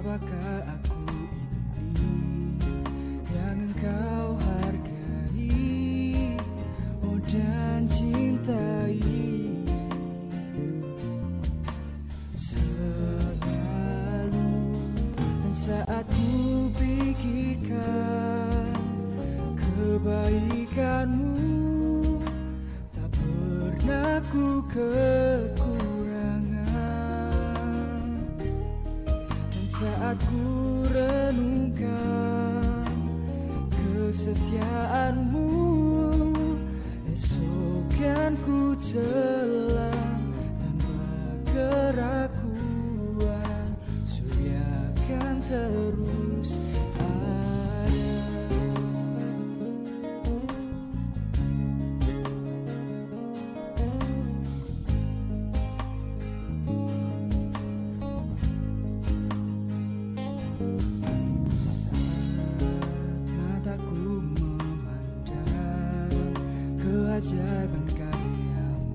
Siapakah aku ini yang engkau hargai, oh dan cintai. Selalu dan saat ku pikirkan kebaikanmu, tak pernah ku kekurangan. Dan saat ku renungkan kesetiaanmu, esok kan ku celah tanpa keraguan, surya kan terus ada. Keajaiban karyamu,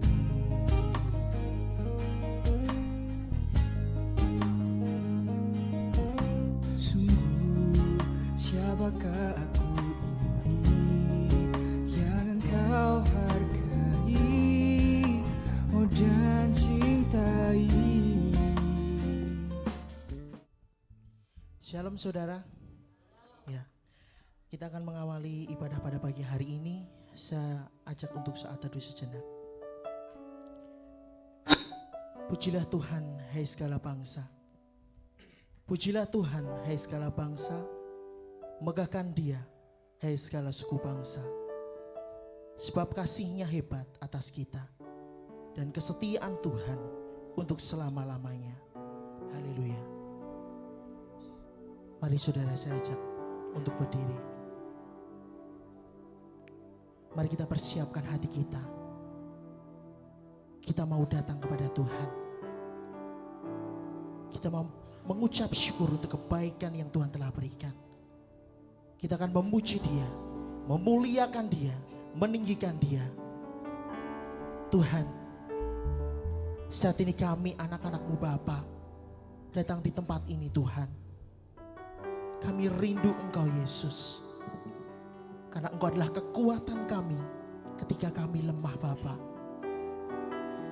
sungguh siapakah aku ini yang engkau hargai, oh dan cintai. Shalom saudara. Ya, kita akan mengawali ibadah pada pagi hari ini. Saya ajak untuk saat teduh sejenak. Pujilah Tuhan, hai segala bangsa. Pujilah Tuhan, hai segala bangsa. Megahkan Dia, hai segala suku bangsa. Sebab kasih-Nya hebat atas kita, dan kesetiaan Tuhan untuk selama-lamanya. Haleluya. Mari saudara, saya ajak untuk berdiri. Mari kita persiapkan hati kita. Kita mau datang kepada Tuhan. Kita mau mengucap syukur untuk kebaikan yang Tuhan telah berikan. Kita akan memuji Dia, memuliakan Dia, meninggikan Dia. Tuhan, saat ini kami anak-anak-Mu Bapa datang di tempat ini Tuhan. Kami rindu Engkau Yesus. Karena Engkau adalah kekuatan kami ketika kami lemah Bapa.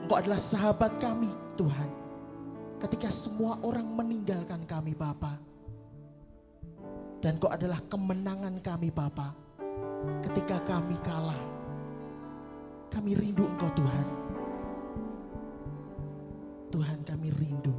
Engkau adalah sahabat kami Tuhan ketika semua orang meninggalkan kami Bapa. Dan Engkau adalah kemenangan kami Bapa ketika kami kalah. Kami rindu Engkau Tuhan. Tuhan, kami rindu.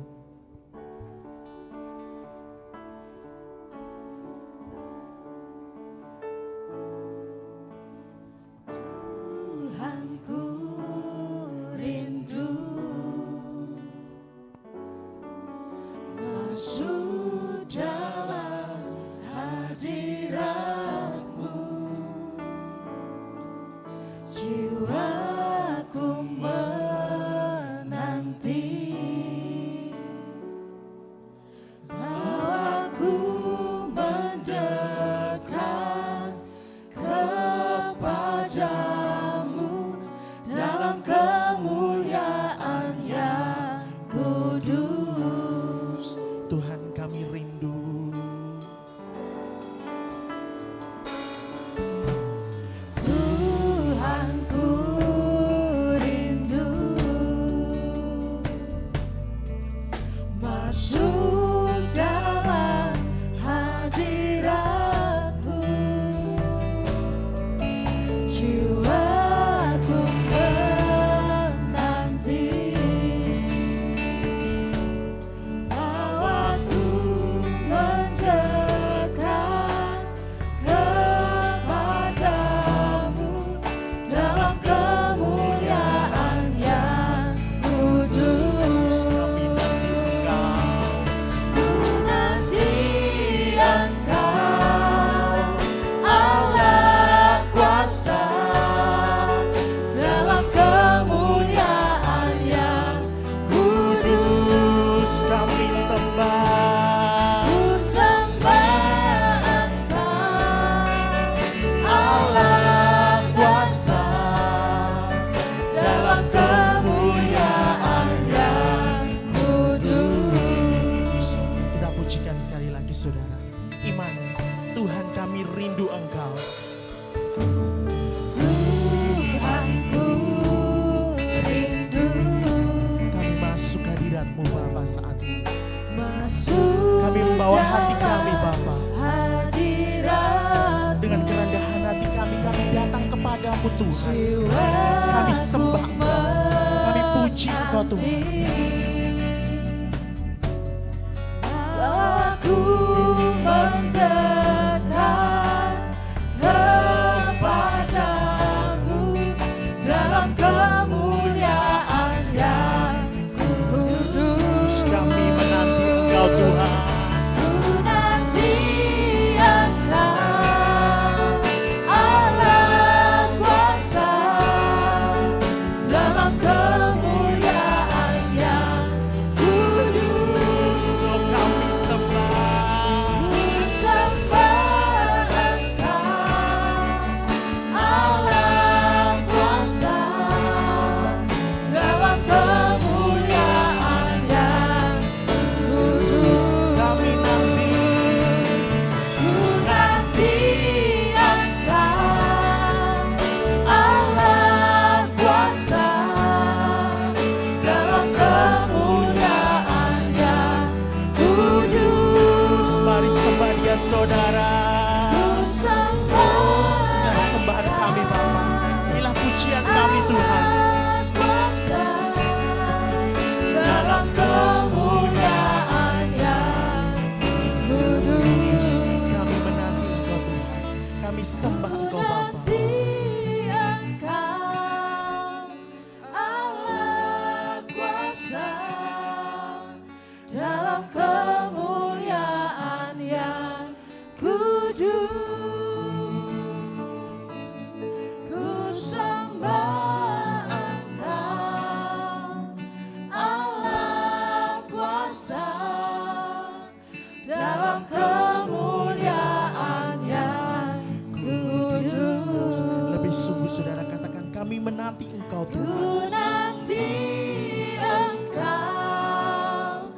Jiwaku imani. Tuhan, kami rindu Engkau. Tuhanku rindu Kami masuk hadirat-Mu Bapa saat ini. masuk Kami membawa hati kami Bapa. hadirat Dengan kerendahan hati kami datang kepadamu Tuhan. jiwa Kami sembah Engkau. Kami puji Engkau Tuhan. aku mendekat kepadamu dalam kemuliaan yang kudus. Kami menanti Engkau Tuhan. Ku nanti Engkau, Allah kuasa, dalam kemuliaan yang kudus. Oh, kami sembah. Ku sembah Engkau, Allah kuasa, dalam kemuliaan yang kudus. Kami nanti. Ku nanti Engkau, Allah kuasa, dalam kemuliaan yang kudus. Mari sembah Dia saudara. Ku sembah Dan sembahan kami Bapa. Inilah pujian kami Tuhan. Allah kuasa, dalam kemuliaan yang kudus. Kami menanti Engkau Tuhan. Kami sembah Engkau Bapa. Nanti Engkau, Allah kuasa, dalam kemuliaan yang kudus. Ku sembah Engkau, Allah kuasa, dalam kemuliaan yang kudus. Lebih sungguh saudara katakan, kami menanti Engkau Tuhan. Ku nanti Engkau,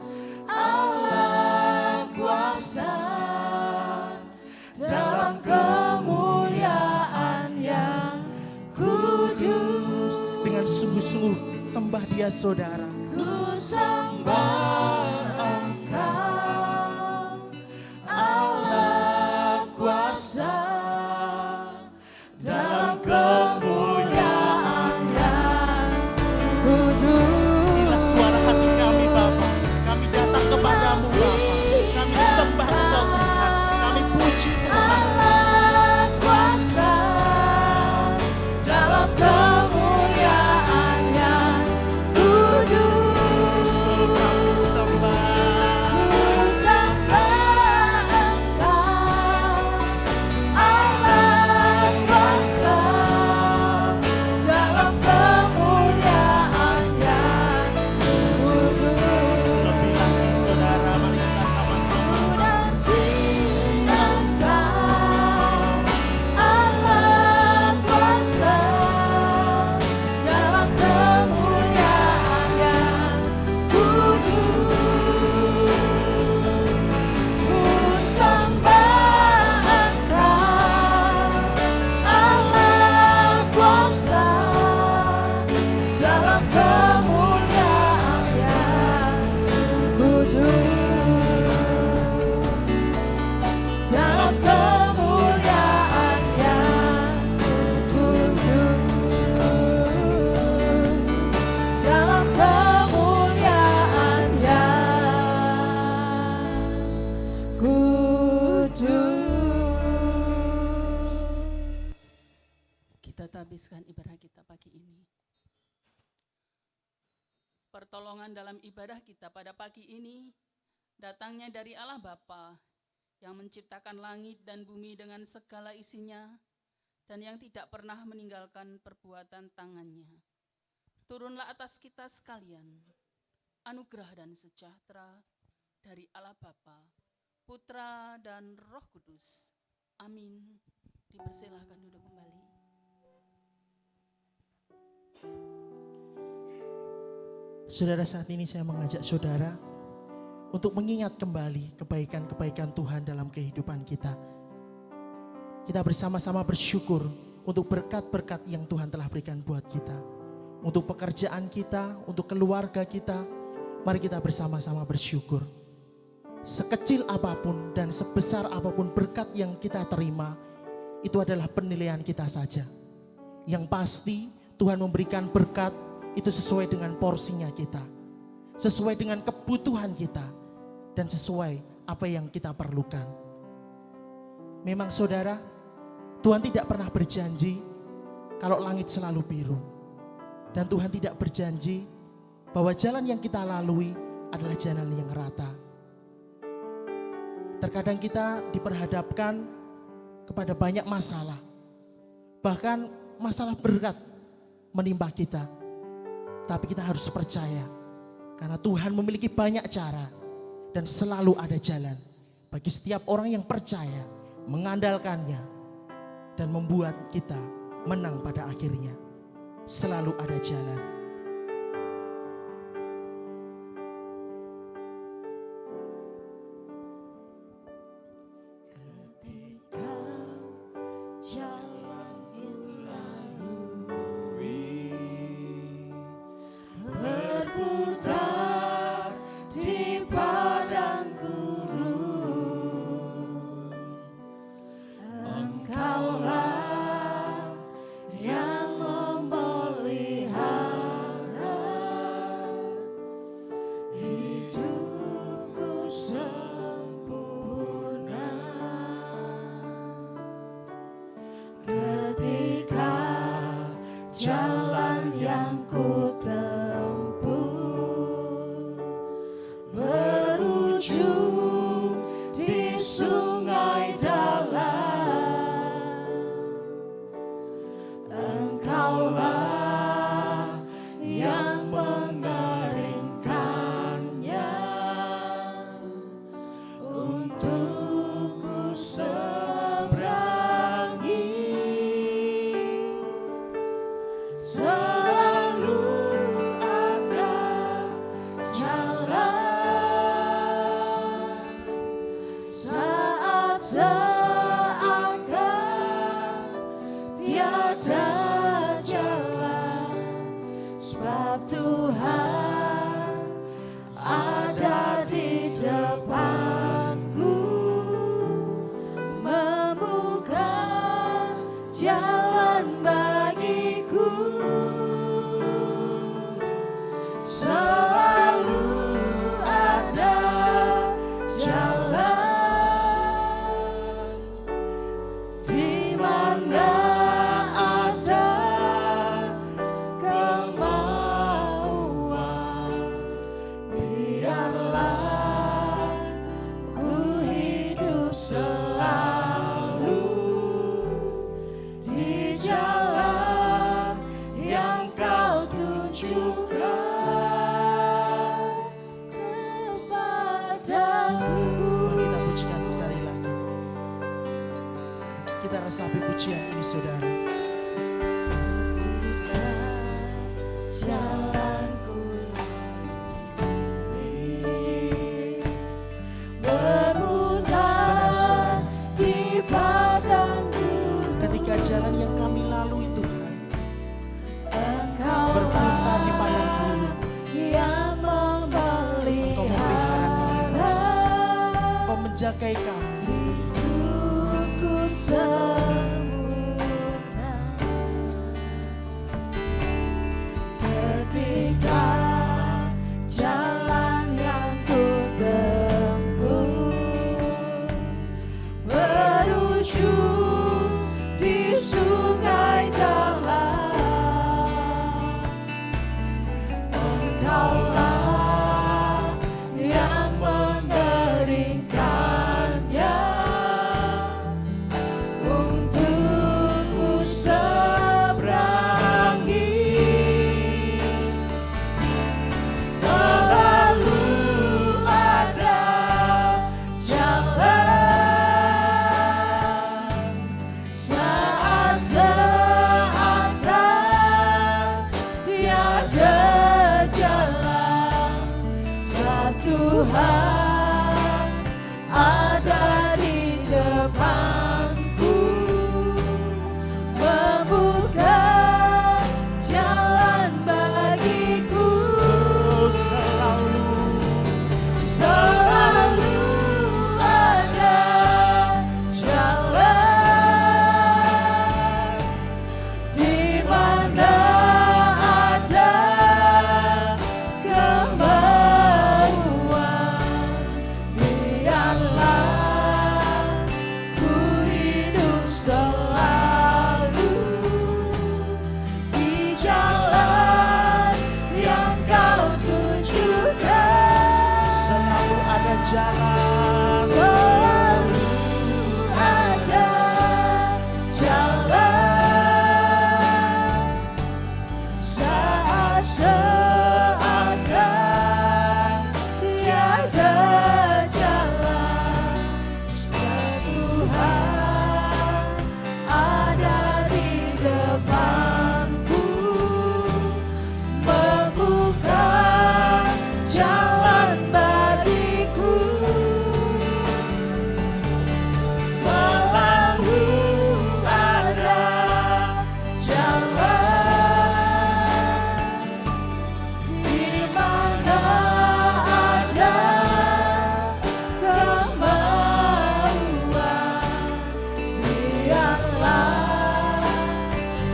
Allah kuasa, dalam kemuliaan yang kudus. Dengan sungguh-sungguh sembah Dia saudara. Ku sembah Engkau, Allah kuasa, dalam kemuliaan yang kudus. Inilah suara hati kami Bapa. Kami datang kepadamu Bapa. Kami sembah Engkau Tuhan. Kami puji Tuhan. Allah kuasa, dalam kemuliaan yang kudus. Kami sembah. Ku sembah Engkau, Allah kuasa, dalam kemuliaan yang kudus. Lebih lagi saudara, mari kita sama-sama. Ku nanti Engkau, Allah kuasa, dalam kemuliaan yang kudus. Ku sembah Engkau, Allah kuasa, dalam kemuliaan yang kudus. Dalam kemuliaan yang kudus. Dalam kemuliaan yang kudus. Kita tabiskan ibadah kita pagi ini. Pertolongan dalam ibadah kita pada pagi ini datangnya dari Allah Bapa yang menciptakan langit dan bumi dengan segala isinya dan yang tidak pernah meninggalkan perbuatan tangannya. Turunlah atas kita sekalian anugerah dan sejahtera dari Allah Bapa, Putra dan Roh Kudus. Amin. Dipersilahkan duduk kembali. Saudara, saat ini saya mengajak saudara untuk mengingat kembali kebaikan-kebaikan Tuhan dalam kehidupan kita. Kita bersama-sama bersyukur untuk berkat-berkat yang Tuhan telah berikan buat kita. Untuk pekerjaan kita, untuk keluarga kita, mari kita bersama-sama bersyukur. Sekecil apapun dan sebesar apapun berkat yang kita terima, itu adalah penilaian kita saja. Yang pasti Tuhan memberikan berkat itu sesuai dengan porsinya kita, sesuai dengan kebutuhan kita, dan sesuai apa yang kita perlukan. Memang saudara, Tuhan tidak pernah berjanji kalau langit selalu biru. Dan Tuhan tidak berjanji bahwa jalan yang kita lalui adalah jalan yang rata. Terkadang kita diperhadapkan kepada banyak masalah. Bahkan masalah berat menimpa kita. Tapi kita harus percaya karena Tuhan memiliki banyak cara dan selalu ada jalan bagi setiap orang yang percaya, mengandalkannya, dan membuat kita menang pada akhirnya. Selalu ada jalan. Ketika jalan lalui berputar di padang gurun, Engkaulah yang memelihara hidupku sempurna. Ketika jalan yang ku tempuh berujung di sungai dalam, Engkaulah yang mengeringkannya untukku seberangi. Selalu ada jalan saat seakan tiada jalan, sebab Tuhan ada di depanku, membuka jalan bagiku. Selalu ada jalan di mana ada kemauan. Biarlah ku hidup selalu di jalan yang Kau tunjukkan kepadaku. Kita pujikan sekali lagi. Kita resapi pujian ini saudara. Jalanku lalui berputar di padang gurun, Ketika jalan yang kami lalui Tuhan Engkaulah berputar di padang gurun, yang Engkau memelihara kami, Engkau menjagai kami. hidupku sempurna. Ketika jalan yang ku tempuh berujung di sungai dalam, Engkaulah yang mengeringkannya untukku seberangi. Selalu ada jalan saat seakan tiada jalan, saat Tuhan jalan. Selalu ada jalan saat seakan tiada jalan. Sebab Tuhan ada di depanku, membuka jalan bagiku. Selalu ada jalan di mana ada kemauan. Biarlah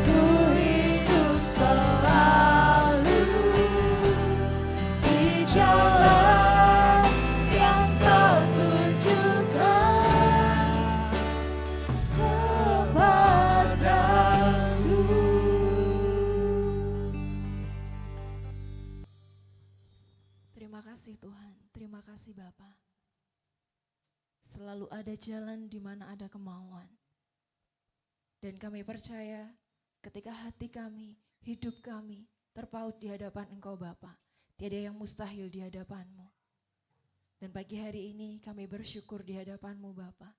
ku hidup selalu di jalan yang Kau tunjukkan kepadaku. Terima kasih Tuhan, terima kasih Bapa. Selalu ada jalan di mana ada kemauan. Dan kami percaya ketika hati kami, hidup kami terpaut di hadapan Engkau Bapa, tiada yang mustahil di hadapan-Mu. Dan pagi hari ini kami bersyukur di hadapan-Mu Bapa,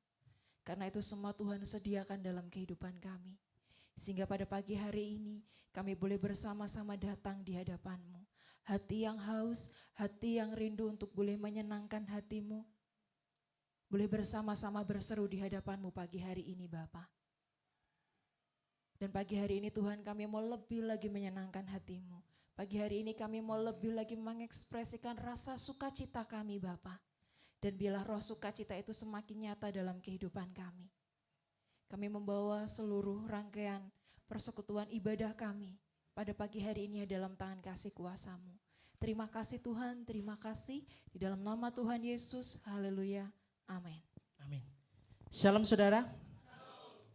karena itu semua Tuhan sediakan dalam kehidupan kami. Sehingga pada pagi hari ini kami boleh bersama-sama datang di hadapan-Mu. Hati yang haus, hati yang rindu untuk boleh menyenangkan hati-Mu, boleh bersama-sama berseru di hadapan-Mu pagi hari ini Bapa. Dan pagi hari ini Tuhan kami mau lebih lagi menyenangkan hati-Mu. Pagi hari ini kami mau lebih lagi mengekspresikan rasa sukacita kami Bapa. Dan biarlah roh sukacita itu semakin nyata dalam kehidupan kami. Kami membawa seluruh rangkaian persekutuan ibadah kami pada pagi hari ini dalam tangan kasih kuasa-Mu. Terima kasih Tuhan, terima kasih. Di dalam nama Tuhan Yesus, haleluya, amin. Amin. Shalom saudara.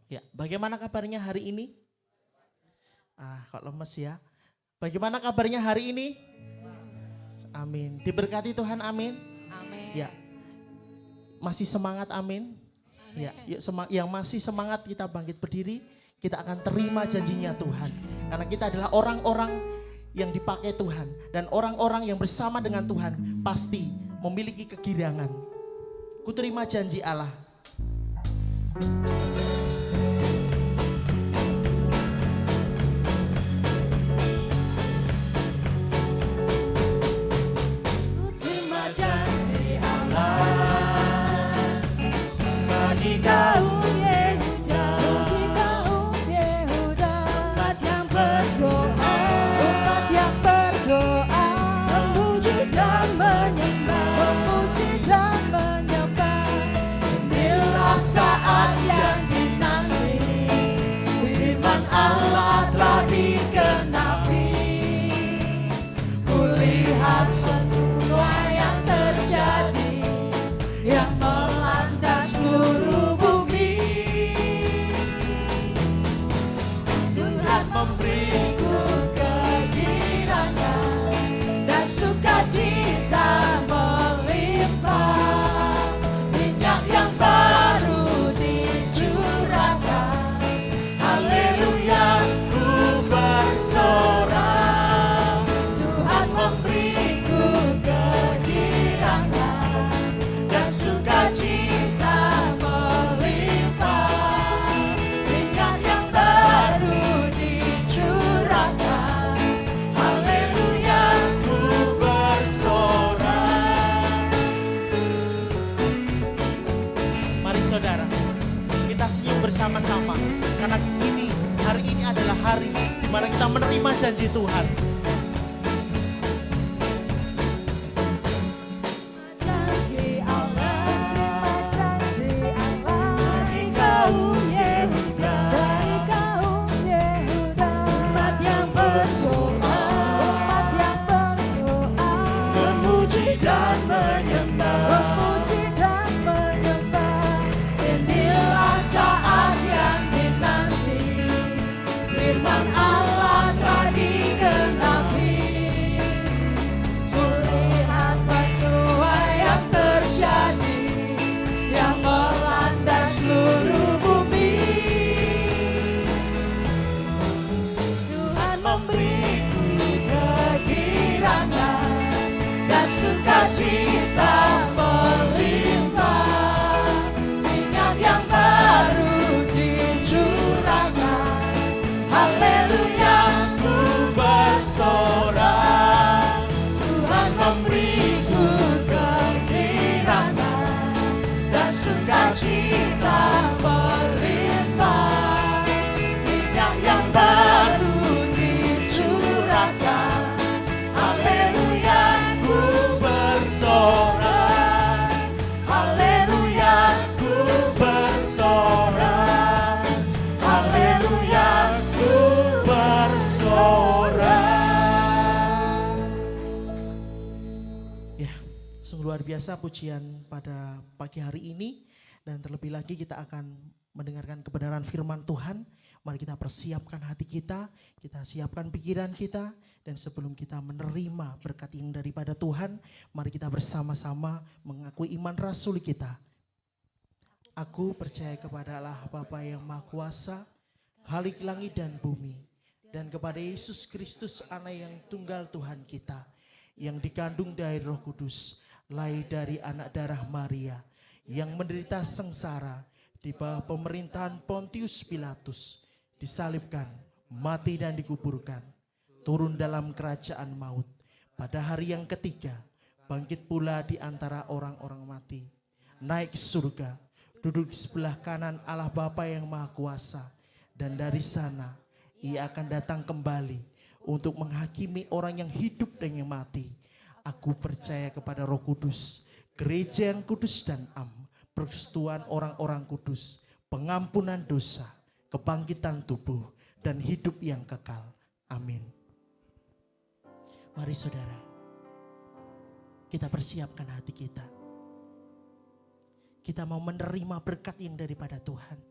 Ya, bagaimana kabarnya hari ini? Kok lemes ya. Bagaimana kabarnya hari ini? Amin. Diberkati Tuhan, amin. Amin. Ya. Masih semangat, amin. Ya, yuk yang masih semangat kita bangkit berdiri, kita akan terima janjinya Tuhan. Karena kita adalah orang-orang yang dipakai Tuhan, dan orang-orang yang bersama dengan Tuhan pasti memiliki kegirangan. Ku terima janji Allah. Ku terima janji Allah bagi kaum Yehuda, umat yang berdoa, memuji dan menyembah, inilah saat yang dinanti, firman Allah telah digenapi. Kulihat semua yang terjadi, yang melanda seluruh bumi. Tuhan memberiku kegirangan dan sukacita melimpah. Minyak yang baru dicurahkan, haleluya, ku bersorak. Tuhan memberiku kegirangan dan sukacita melimpah. Minyak yang baru dicurahkan, haleluya, ku bersorak. Mari saudara, kita senyum bersama-sama. Karena hari ini adalah hari di mana kita menerima janji Tuhan. Janji Allah bagi kaum Yehuda, umat yang bersorak, memuji dan menyembah, inilah saat yang dinanti, firman Allah telah digenapi. Kulihat peristiwa yang terjadi, Sungguh luar biasa pujian pada pagi hari ini. Dan terlebih lagi kita akan mendengarkan kebenaran firman Tuhan. Mari kita persiapkan hati kita siapkan pikiran kita. Dan sebelum kita menerima berkat yang daripada Tuhan, mari kita bersama-sama mengakui iman rasuli kita. Aku percaya kepada Allah Bapa yang Maha Kuasa, Khalik langit dan bumi. Dan kepada Yesus Kristus anak yang tunggal Tuhan kita, yang dikandung dari Roh Kudus, lahir dari anak darah Maria, yang menderita sengsara di bawah pemerintahan Pontius Pilatus, disalibkan, mati dan dikuburkan, turun dalam kerajaan maut, pada hari yang ketiga bangkit pula di antara orang-orang mati, naik ke surga, duduk di sebelah kanan Allah Bapa yang Maha Kuasa, dan dari sana Ia akan datang kembali untuk menghakimi orang yang hidup dan yang mati. Aku percaya kepada Roh Kudus, gereja yang kudus dan am, persekutuan orang-orang kudus, pengampunan dosa, kebangkitan tubuh, dan hidup yang kekal. Amin. Mari saudara, kita persiapkan hati kita. Kita mau menerima berkat yang daripada Tuhan.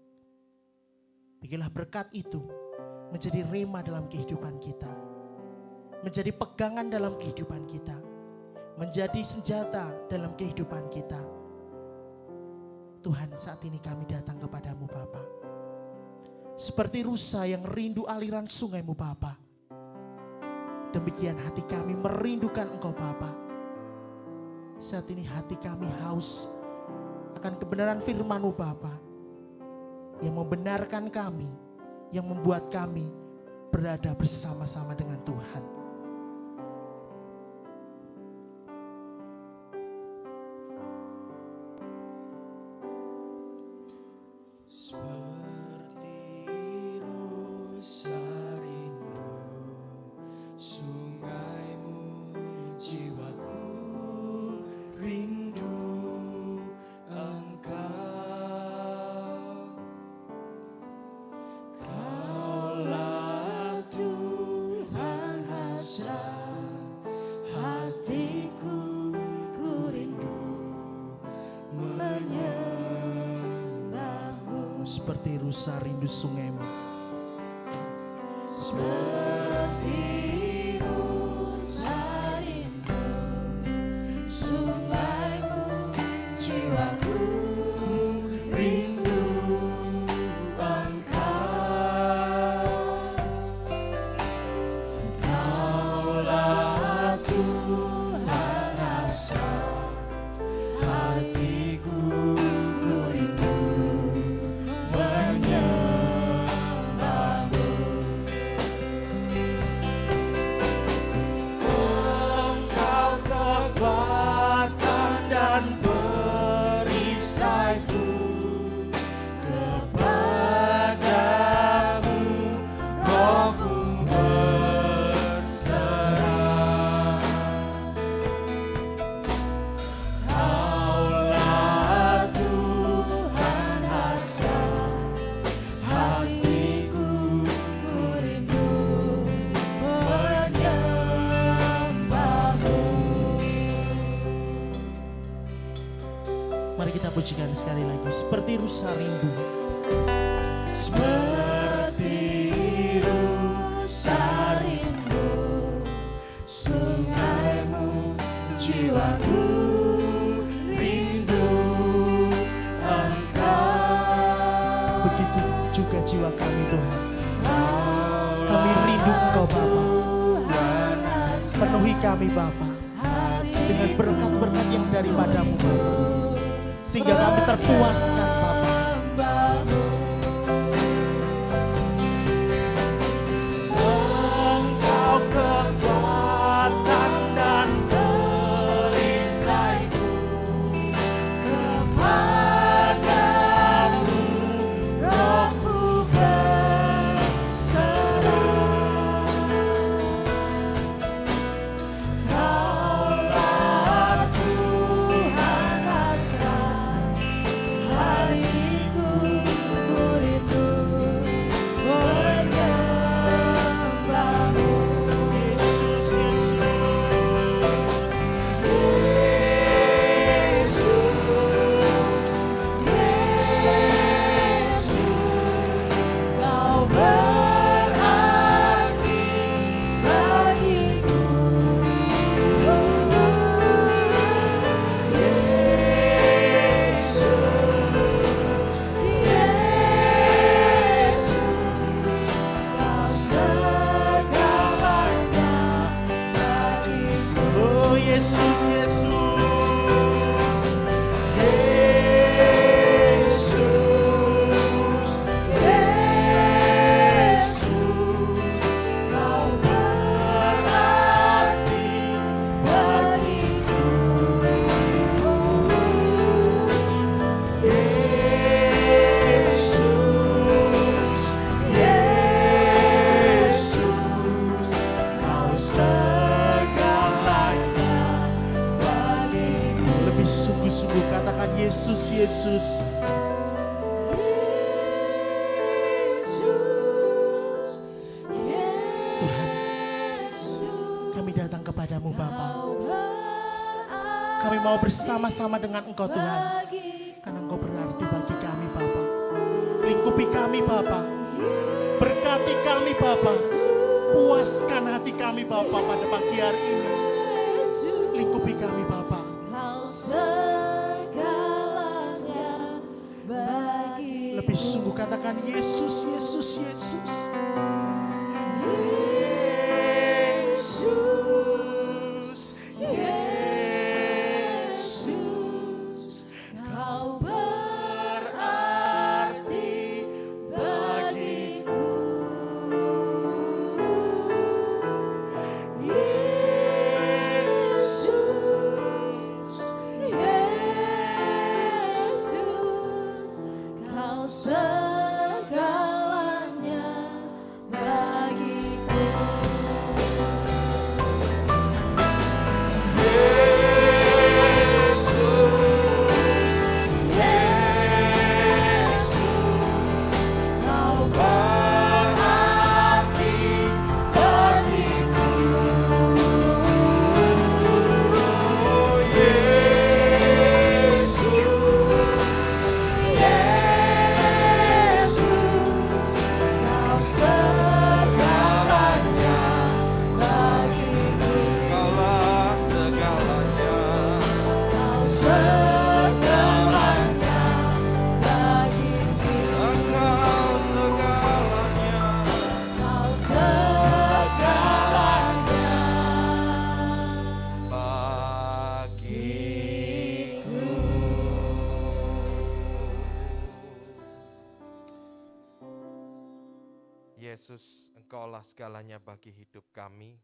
Biarlah berkat itu menjadi rema dalam kehidupan kita. Menjadi pegangan dalam kehidupan kita. Menjadi senjata dalam kehidupan kita. Tuhan, saat ini kami datang kepadamu Bapa. Seperti rusa yang rindu aliran sungai-Mu Bapa. Demikian hati kami merindukan Engkau Bapa. Saat ini hati kami haus akan kebenaran firman-Mu Bapa, yang membenarkan kami, yang membuat kami berada bersama-sama dengan Tuhan. Seperti rusa rindu sungaimu, jiwaku rindu Engkau. Kaulah Tuhan hasrat hatiku, ku rindu menyembahmu. Seperti rusa rindu sungai-Mu. Seperti rusa rindu sungaimu, jiwaku rindu Engkau. Kaulah Tuhan hasrat hatiku, ku rindu menyembahmu. Engkau kekuatan dan perisaiku, kepadamu rohku berserah. Kaulah Tuhan hasrat hatiku, ku rindu menyembahmu. Mari kita pujikan sekali lagi. Seperti rusa rindu. Seperti rusa rindu sungaimu, jiwaku rindu Engkau. Begitu juga jiwa kami Tuhan. Kami rindu Engkau Bapa. Penuhi kami Bapa dengan berkat-berkat yang daripada-Mu Bapa, sehingga kami terpuaskan Bapa. Engkau kekuatan dan perisaiku, kepadamu rohku berserah. Kaulah Tuhan hasrat hatiku, Yesus, Yesus. Yesus, Yesus, Kau berarti bagiku. Yesus, Yesus, Kau segalanya bagiku. Lebih sungguh-sungguh katakan Yesus, Yesus. Yesus, Yesus, Kami datang kepadamu Bapa. Kau berarti Kami mau bersama-sama dengan Engkau Tuhan. bagiku. Karena Engkau berarti bagi kami Bapa. Lingkupi kami Bapa. Berkati kami Bapa. Puaskan hati kami Bapa pada pagi hari ini. Lingkupi kami Bapa. Kau segalanya bagi Lebih sungguh katakan Yesus, Yesus, Yesus. Yesus, Yesus, Kau berarti bagiku. Yesus, Yesus, Kau segalanya bagiku. Yesus, Yesus, Kau berarti bagiku. Yesus, Yesus, Kau segalanya bagiku. Kaulah segalanya. Kau segalanya bagiku. Engkau segalanya. Kau segalanya Bagiku. Yesus, Engkaulah segalanya bagi hidup kami.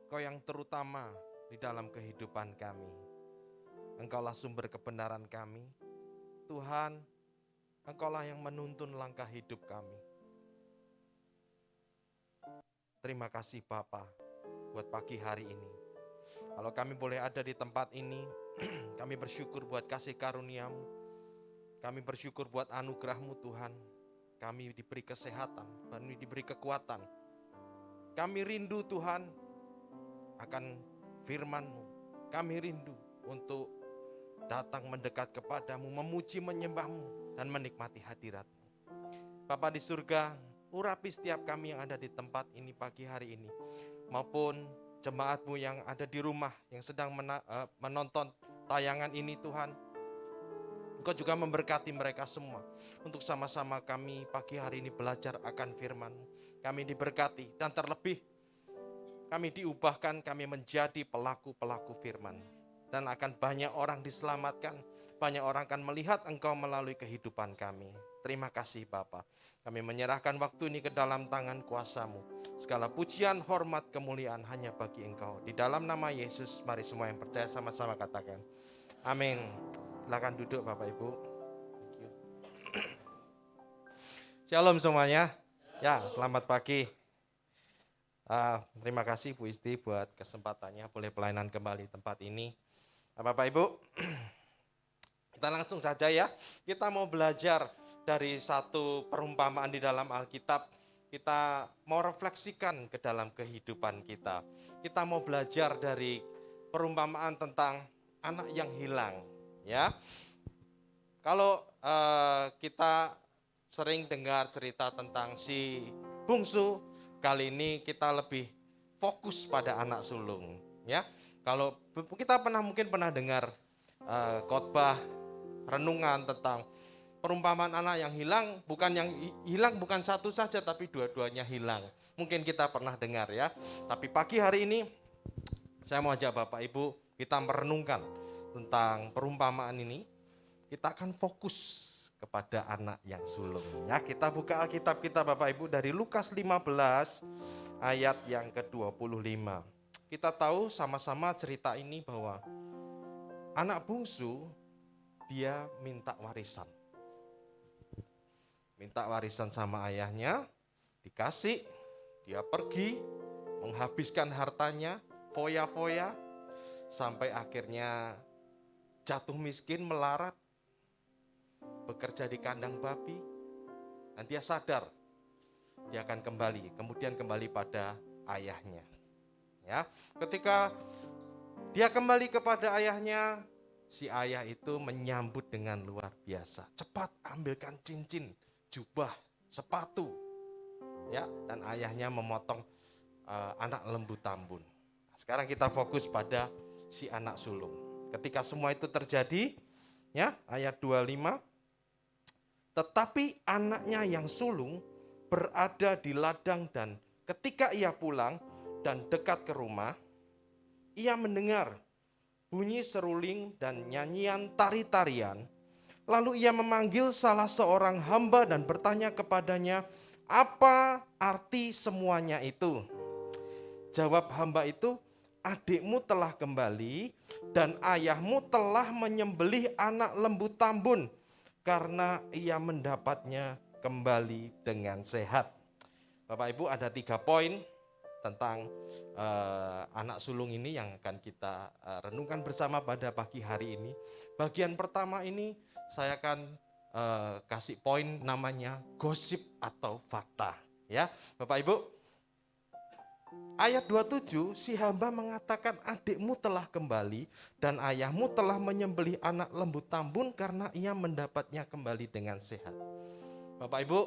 Engkau yang terutama di dalam kehidupan kami. Engkaulah sumber kebenaran kami. Tuhan, Engkaulah yang menuntun langkah hidup kami. Terima kasih Bapa buat pagi hari ini. Kalau kami boleh ada di tempat ini, kami bersyukur buat kasih karunia-Mu. Kami bersyukur buat anugerah-Mu Tuhan. Kami diberi kesehatan, kami diberi kekuatan. Kami rindu Tuhan akan firman-Mu. Kami rindu untuk datang mendekat kepadamu, memuji, menyembah-Mu, dan menikmati hadirat-Mu. Bapa di surga, urapi setiap kami yang ada di tempat ini pagi hari ini, maupun jemaat-Mu yang ada di rumah, yang sedang menonton tayangan ini Tuhan. Engkau juga memberkati mereka semua, untuk sama-sama kami pagi hari ini belajar akan firman-Mu. Kami diberkati, dan terlebih kami diubahkan, kami menjadi pelaku-pelaku firman. Dan akan banyak orang diselamatkan, banyak orang akan melihat Engkau melalui kehidupan kami. Terima kasih Bapa. Kami menyerahkan waktu ini ke dalam tangan kuasa-Mu. Segala pujian, hormat, kemuliaan hanya bagi Engkau. Di dalam nama Yesus, mari semua yang percaya sama-sama katakan. Amin. Silakan duduk Bapak Ibu. Thank you. Shalom semuanya. Ya, selamat pagi. Terima kasih Bu Isti buat kesempatannya boleh pelayanan kembali tempat ini. Bapak Ibu, kita langsung saja ya. Kita mau belajar dari satu perumpamaan di dalam Alkitab. Kita mau refleksikan ke dalam kehidupan kita. Kita mau belajar dari perumpamaan tentang anak yang hilang. Ya, kalau kita sering dengar cerita tentang si bungsu, kali ini kita lebih fokus pada anak sulung. Ya, kalau kita mungkin pernah dengar khotbah renungan tentang perumpamaan anak yang hilang, bukan satu saja tapi dua-duanya hilang. Mungkin kita pernah dengar ya. Tapi pagi hari ini Saya mau ajak Bapak Ibu kita merenungkan tentang perumpamaan ini. Kita akan fokus kepada anak yang sulung. Ya, kita buka Alkitab kita Bapak Ibu dari Lukas 15 ayat yang ke-25. Kita tahu sama-sama cerita ini bahwa anak bungsu dia minta warisan. Minta warisan sama ayahnya, dikasih, dia pergi, menghabiskan hartanya, foya-foya, sampai akhirnya jatuh miskin, melarat, bekerja di kandang babi, dan dia sadar, dia akan kembali, kemudian kembali pada ayahnya. Ya, ketika dia kembali kepada ayahnya, si ayah itu menyambut dengan luar biasa. Cepat ambilkan cincin, jubah, sepatu. Ya, dan ayahnya memotong anak lembu tambun. Sekarang kita fokus pada si anak sulung. Ketika semua itu terjadi, ya, ayat 25, tetapi anaknya yang sulung berada di ladang dan ketika ia pulang dan dekat ke rumah, ia mendengar bunyi seruling dan nyanyian tari-tarian. Lalu ia memanggil salah seorang hamba dan bertanya kepadanya, apa arti semuanya itu? Jawab hamba itu, adikmu telah kembali dan ayahmu telah menyembelih anak lembu tambun karena ia mendapatnya kembali dengan sehat. Bapak Ibu, ada 3 poin tentang anak sulung ini yang akan kita renungkan bersama pada pagi hari ini. Bagian pertama ini saya akan kasih poin namanya gosip atau fakta. Ya, Bapak Ibu. Ayat 27, si hamba mengatakan adikmu telah kembali dan ayahmu telah menyembelih anak lembu tambun karena ia mendapatnya kembali dengan sehat. Bapak Ibu,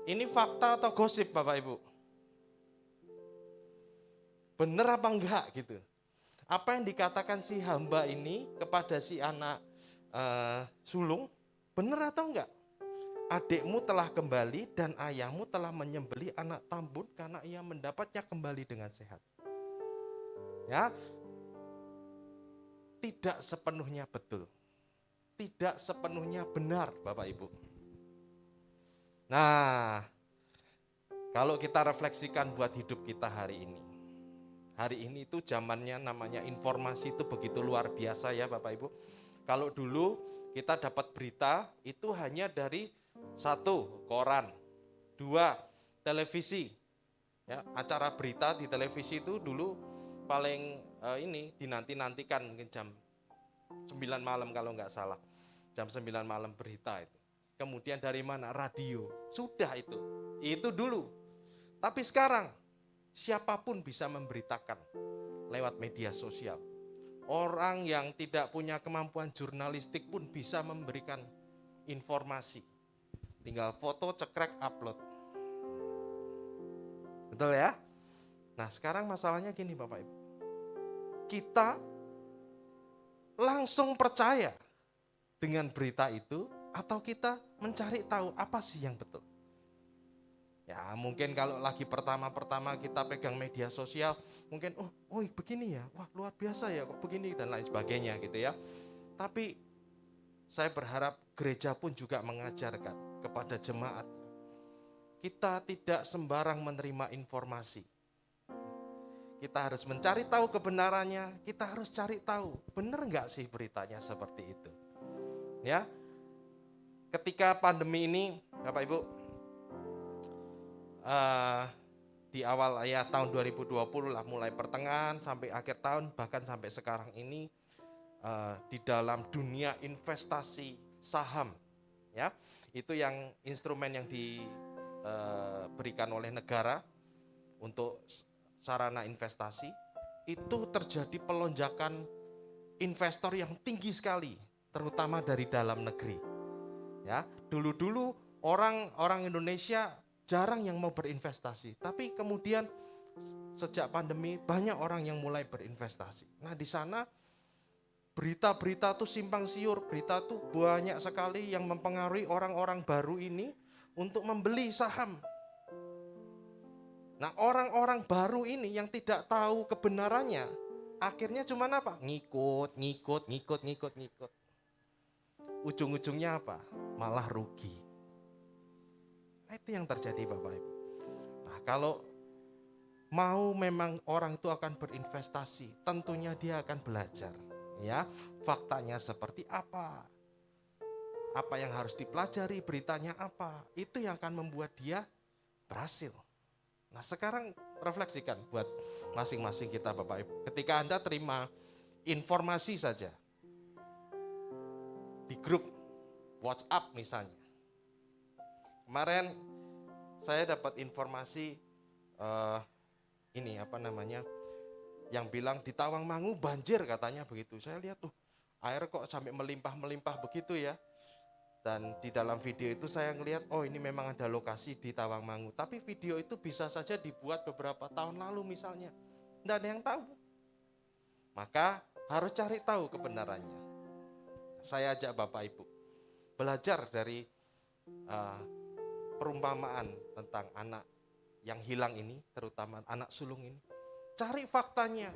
ini fakta atau gosip Bapak Ibu? Benar apa enggak gitu? Apa yang dikatakan si hamba ini kepada si anak sulung, benar atau enggak? Adikmu telah kembali dan ayahmu telah menyembelih anak tambun karena ia mendapatnya kembali dengan sehat. Ya, tidak sepenuhnya betul, tidak sepenuhnya benar Bapak Ibu. Nah, kalau kita refleksikan buat hidup kita hari ini itu zamannya namanya informasi itu begitu luar biasa ya Bapak Ibu. Kalau dulu kita dapat berita itu hanya dari 1, koran, 2, televisi. Ya, acara berita di televisi itu dulu paling dinanti-nantikan mungkin jam 9 malam kalau nggak salah. Jam 9 malam berita itu. Kemudian dari mana? Radio. Sudah itu. Itu dulu. Tapi sekarang siapapun bisa memberitakan lewat media sosial. Orang yang tidak punya kemampuan jurnalistik pun bisa memberikan informasi. Tinggal foto, cekrek, upload. Betul ya? Nah, sekarang masalahnya gini Bapak Ibu. Kita langsung percaya dengan berita itu atau kita mencari tahu apa sih yang betul? Ya, mungkin kalau lagi pertama-pertama kita pegang media sosial, mungkin oh begini ya. Wah, luar biasa ya kok begini dan lain sebagainya gitu ya. Tapi saya berharap gereja pun juga mengajarkan kepada jemaat. Kita tidak sembarang menerima informasi. Kita harus mencari tahu kebenarannya, kita harus cari tahu, benar enggak sih beritanya seperti itu. Ya. Ketika pandemi ini, Bapak Ibu, di awal ya tahun 2020 lah, mulai pertengahan sampai akhir tahun, bahkan sampai sekarang ini, di dalam dunia investasi saham, ya, itu yang instrumen yang diberikan oleh negara untuk sarana investasi, itu terjadi pelonjakan investor yang tinggi sekali, terutama dari dalam negeri. Ya, dulu-dulu orang Indonesia jarang yang mau berinvestasi, tapi kemudian sejak pandemi banyak orang yang mulai berinvestasi. Nah, di sana berita-berita tuh simpang siur, berita tuh banyak sekali yang mempengaruhi orang-orang baru ini untuk membeli saham. Nah, orang-orang baru ini yang tidak tahu kebenarannya, Akhirnya cuman apa? Ngikut. Ujung-ujungnya apa? Malah rugi. Nah, itu yang terjadi Bapak Ibu. Nah, kalau mau memang orang itu akan berinvestasi, tentunya dia akan belajar. Ya, faktanya seperti apa? Apa yang harus dipelajari, beritanya apa? Itu yang akan membuat dia berhasil. Nah, sekarang refleksikan buat masing-masing kita Bapak Ibu. Ketika Anda terima informasi saja di grup WhatsApp misalnya. Kemarin saya dapat informasi yang bilang di Tawangmangu banjir katanya begitu. Saya lihat tuh air kok sampai melimpah begitu ya. Dan di dalam video itu saya ngelihat, oh ini memang ada lokasi di Tawangmangu. Tapi video itu bisa saja dibuat beberapa tahun lalu misalnya. Tidak ada yang tahu. Maka harus cari tahu kebenarannya. Saya ajak Bapak Ibu belajar dari perumpamaan tentang anak yang hilang ini, terutama anak sulung ini. Cari faktanya.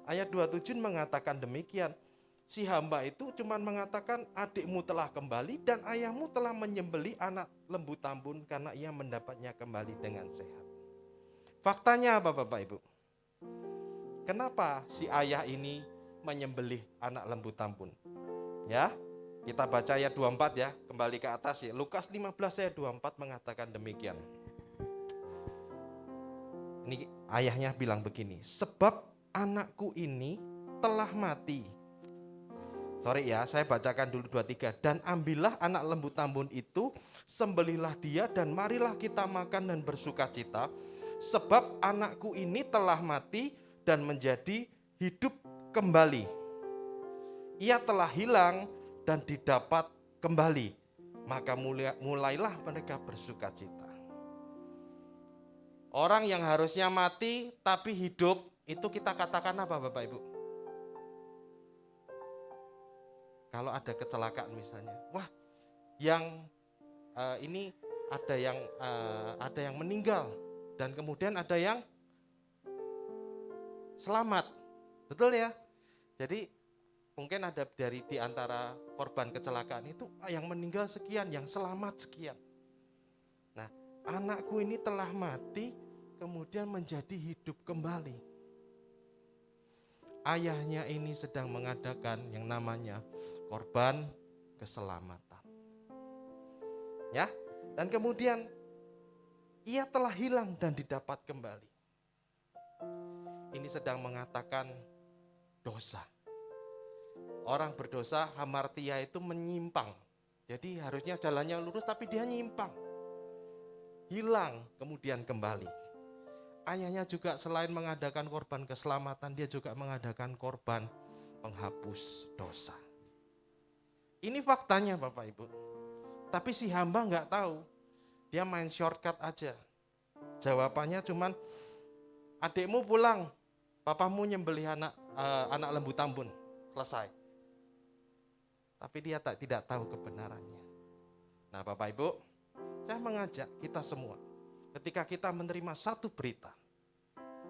Ayat 27 mengatakan demikian. Si hamba itu cuma mengatakan adikmu telah kembali dan ayahmu telah menyembelih anak lembu tambun karena ia mendapatnya kembali dengan sehat. Faktanya apa Bapak Ibu? Kenapa si ayah ini menyembelih anak lembu tambun? Ya, kita baca ayat 24 ya, kembali ke atas ya. Lukas 15 ayat 24 mengatakan demikian. Ini ayahnya bilang begini, sebab anakku ini telah mati. Sorry ya, saya bacakan dulu 23. Dan ambillah anak lembu tambun itu, sembelihlah dia dan marilah kita makan dan bersuka cita. Sebab anakku ini telah mati dan menjadi hidup kembali. Ia telah hilang dan didapat kembali. Maka mulailah mereka bersuka cita. Orang yang harusnya mati tapi hidup, itu kita katakan apa Bapak Ibu? Kalau ada kecelakaan misalnya, wah, yang ini ada yang meninggal dan kemudian ada yang selamat, betul ya? Jadi mungkin ada di antara korban kecelakaan itu yang meninggal sekian, yang selamat sekian. Nah, anakku ini telah mati, kemudian menjadi hidup kembali. Ayahnya ini sedang mengadakan yang namanya korban keselamatan. Ya, dan kemudian ia telah hilang dan didapat kembali. Ini sedang mengatakan dosa. Orang berdosa hamartia itu menyimpang. Jadi harusnya jalannya lurus tapi dia nyimpang. Hilang kemudian kembali. Ayahnya juga selain mengadakan korban keselamatan, dia juga mengadakan korban penghapus dosa. Ini faktanya Bapak Ibu. Tapi si hamba nggak tahu. Dia main shortcut aja. Jawabannya cuman, adikmu pulang, papamu nyembelih anak lembu tambun. Selesai. Tapi dia tidak tahu kebenarannya. Nah Bapak Ibu, saya mengajak kita semua, ketika kita menerima satu berita,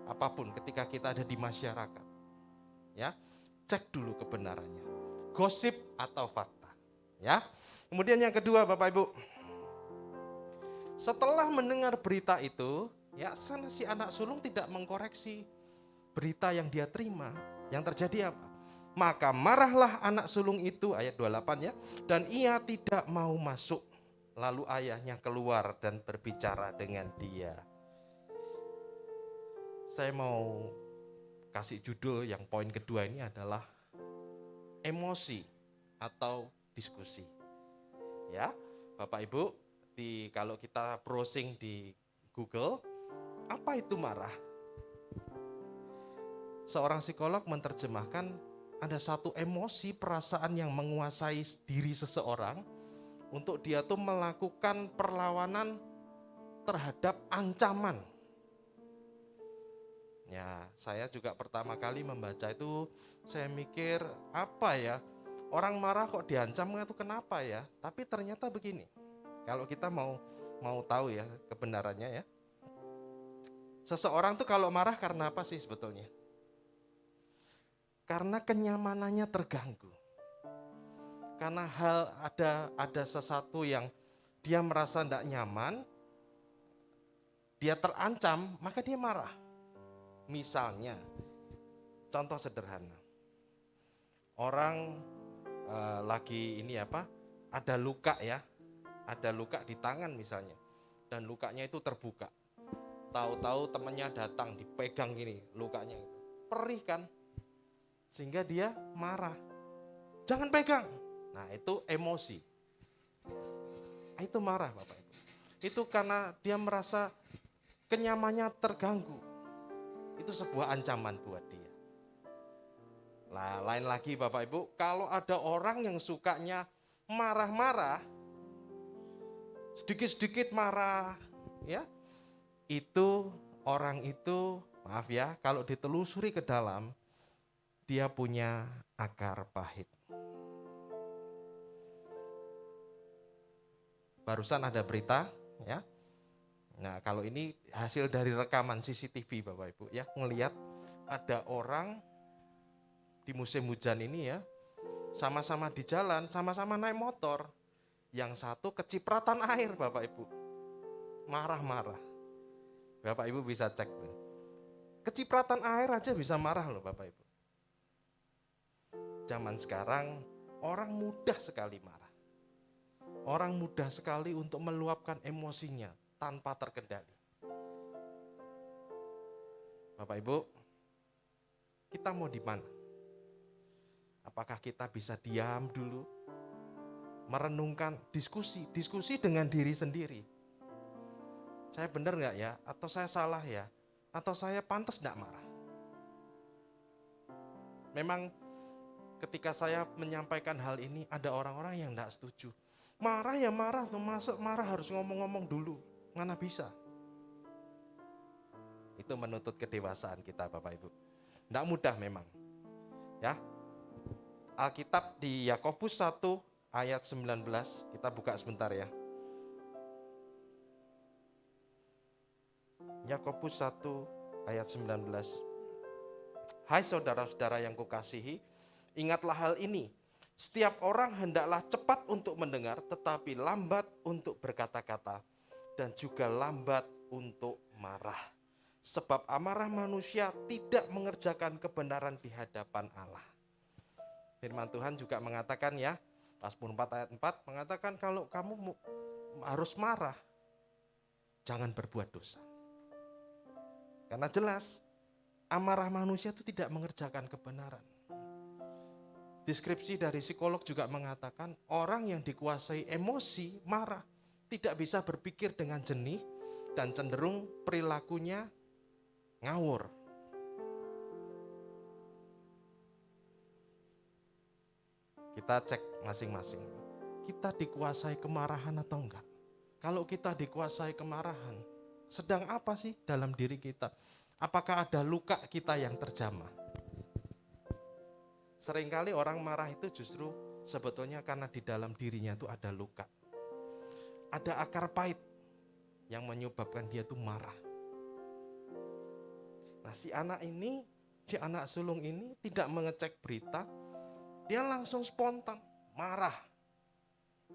apapun ketika kita ada di masyarakat, ya, cek dulu kebenarannya. Gosip atau fakta, ya. Kemudian yang kedua Bapak Ibu, setelah mendengar berita itu, ya, sana si anak sulung tidak mengkoreksi berita yang dia terima. Yang terjadi apa? Maka marahlah anak sulung itu, ayat 28 ya, dan ia tidak mau masuk. Lalu ayahnya keluar dan berbicara dengan dia. Saya mau kasih judul yang poin kedua ini adalah emosi atau diskusi. Ya, Bapak Ibu, kalau kita browsing di Google, apa itu marah? Seorang psikolog menerjemahkan ada satu emosi, perasaan yang menguasai diri seseorang untuk dia tuh melakukan perlawanan terhadap ancaman. Ya, saya juga pertama kali membaca itu, saya mikir apa ya, orang marah kok diancam itu kenapa ya? Tapi ternyata begini, kalau kita mau tahu ya kebenarannya ya, Seseorang tuh kalau marah karena apa sih sebetulnya? Karena kenyamanannya terganggu. Karena ada sesuatu yang dia merasa tidak nyaman, dia terancam, maka dia marah. Misalnya, contoh sederhana. Orang lagi ada luka ya. Ada luka di tangan misalnya. Dan lukanya itu terbuka. Tahu-tahu temannya datang, dipegang gini lukanya itu. Perih kan? Sehingga dia marah. Jangan pegang. Nah, itu emosi. Itu marah Bapak Ibu. Itu karena dia merasa kenyamanannya terganggu. Itu sebuah ancaman buat dia. Nah, lain lagi Bapak Ibu, kalau ada orang yang sukanya marah-marah, sedikit-sedikit marah, ya, itu orang itu, maaf ya, kalau ditelusuri ke dalam, dia punya akar pahit. Barusan ada berita, ya. Nah, kalau ini hasil dari rekaman CCTV Bapak Ibu, ya, ngelihat ada orang di musim hujan ini ya, sama-sama di jalan, sama-sama naik motor. Yang satu kecipratan air Bapak Ibu. Marah-marah. Bapak Ibu bisa cek tuh. Kecipratan air aja bisa marah loh Bapak Ibu. Zaman sekarang orang mudah sekali marah. Orang mudah sekali untuk meluapkan emosinya tanpa terkendali. Bapak Ibu, kita mau di mana? Apakah kita bisa diam dulu? Merenungkan diskusi dengan diri sendiri. Saya benar nggak ya? Atau saya salah ya? Atau saya pantas nggak marah? Memang ketika saya menyampaikan hal ini, ada orang-orang yang nggak setuju. Marah ya marah, masuk marah harus ngomong-ngomong dulu. Mana bisa? Itu menuntut kedewasaan kita Bapak Ibu. Nggak mudah memang. Ya. Alkitab di Yakobus 1 ayat 19, kita buka sebentar ya. Yakobus 1 ayat 19. Hai saudara-saudara yang kukasihi, ingatlah hal ini. Setiap orang hendaklah cepat untuk mendengar, tetapi lambat untuk berkata-kata, dan juga lambat untuk marah. Sebab amarah manusia tidak mengerjakan kebenaran di hadapan Allah. Firman Tuhan juga mengatakan ya, Mazmur 4 ayat 4 mengatakan kalau kamu harus marah, jangan berbuat dosa. Karena jelas, amarah manusia itu tidak mengerjakan kebenaran. Deskripsi dari psikolog juga mengatakan orang yang dikuasai emosi, marah, tidak bisa berpikir dengan jernih dan cenderung perilakunya ngawur. Kita cek masing-masing. Kita dikuasai kemarahan atau enggak? Kalau kita dikuasai kemarahan, sedang apa sih dalam diri kita? Apakah ada luka kita yang terjamah? Seringkali orang marah itu justru sebetulnya karena di dalam dirinya itu ada luka. Ada akar pahit yang menyebabkan dia itu marah. Nah, si anak sulung ini tidak mengecek berita, dia langsung spontan marah.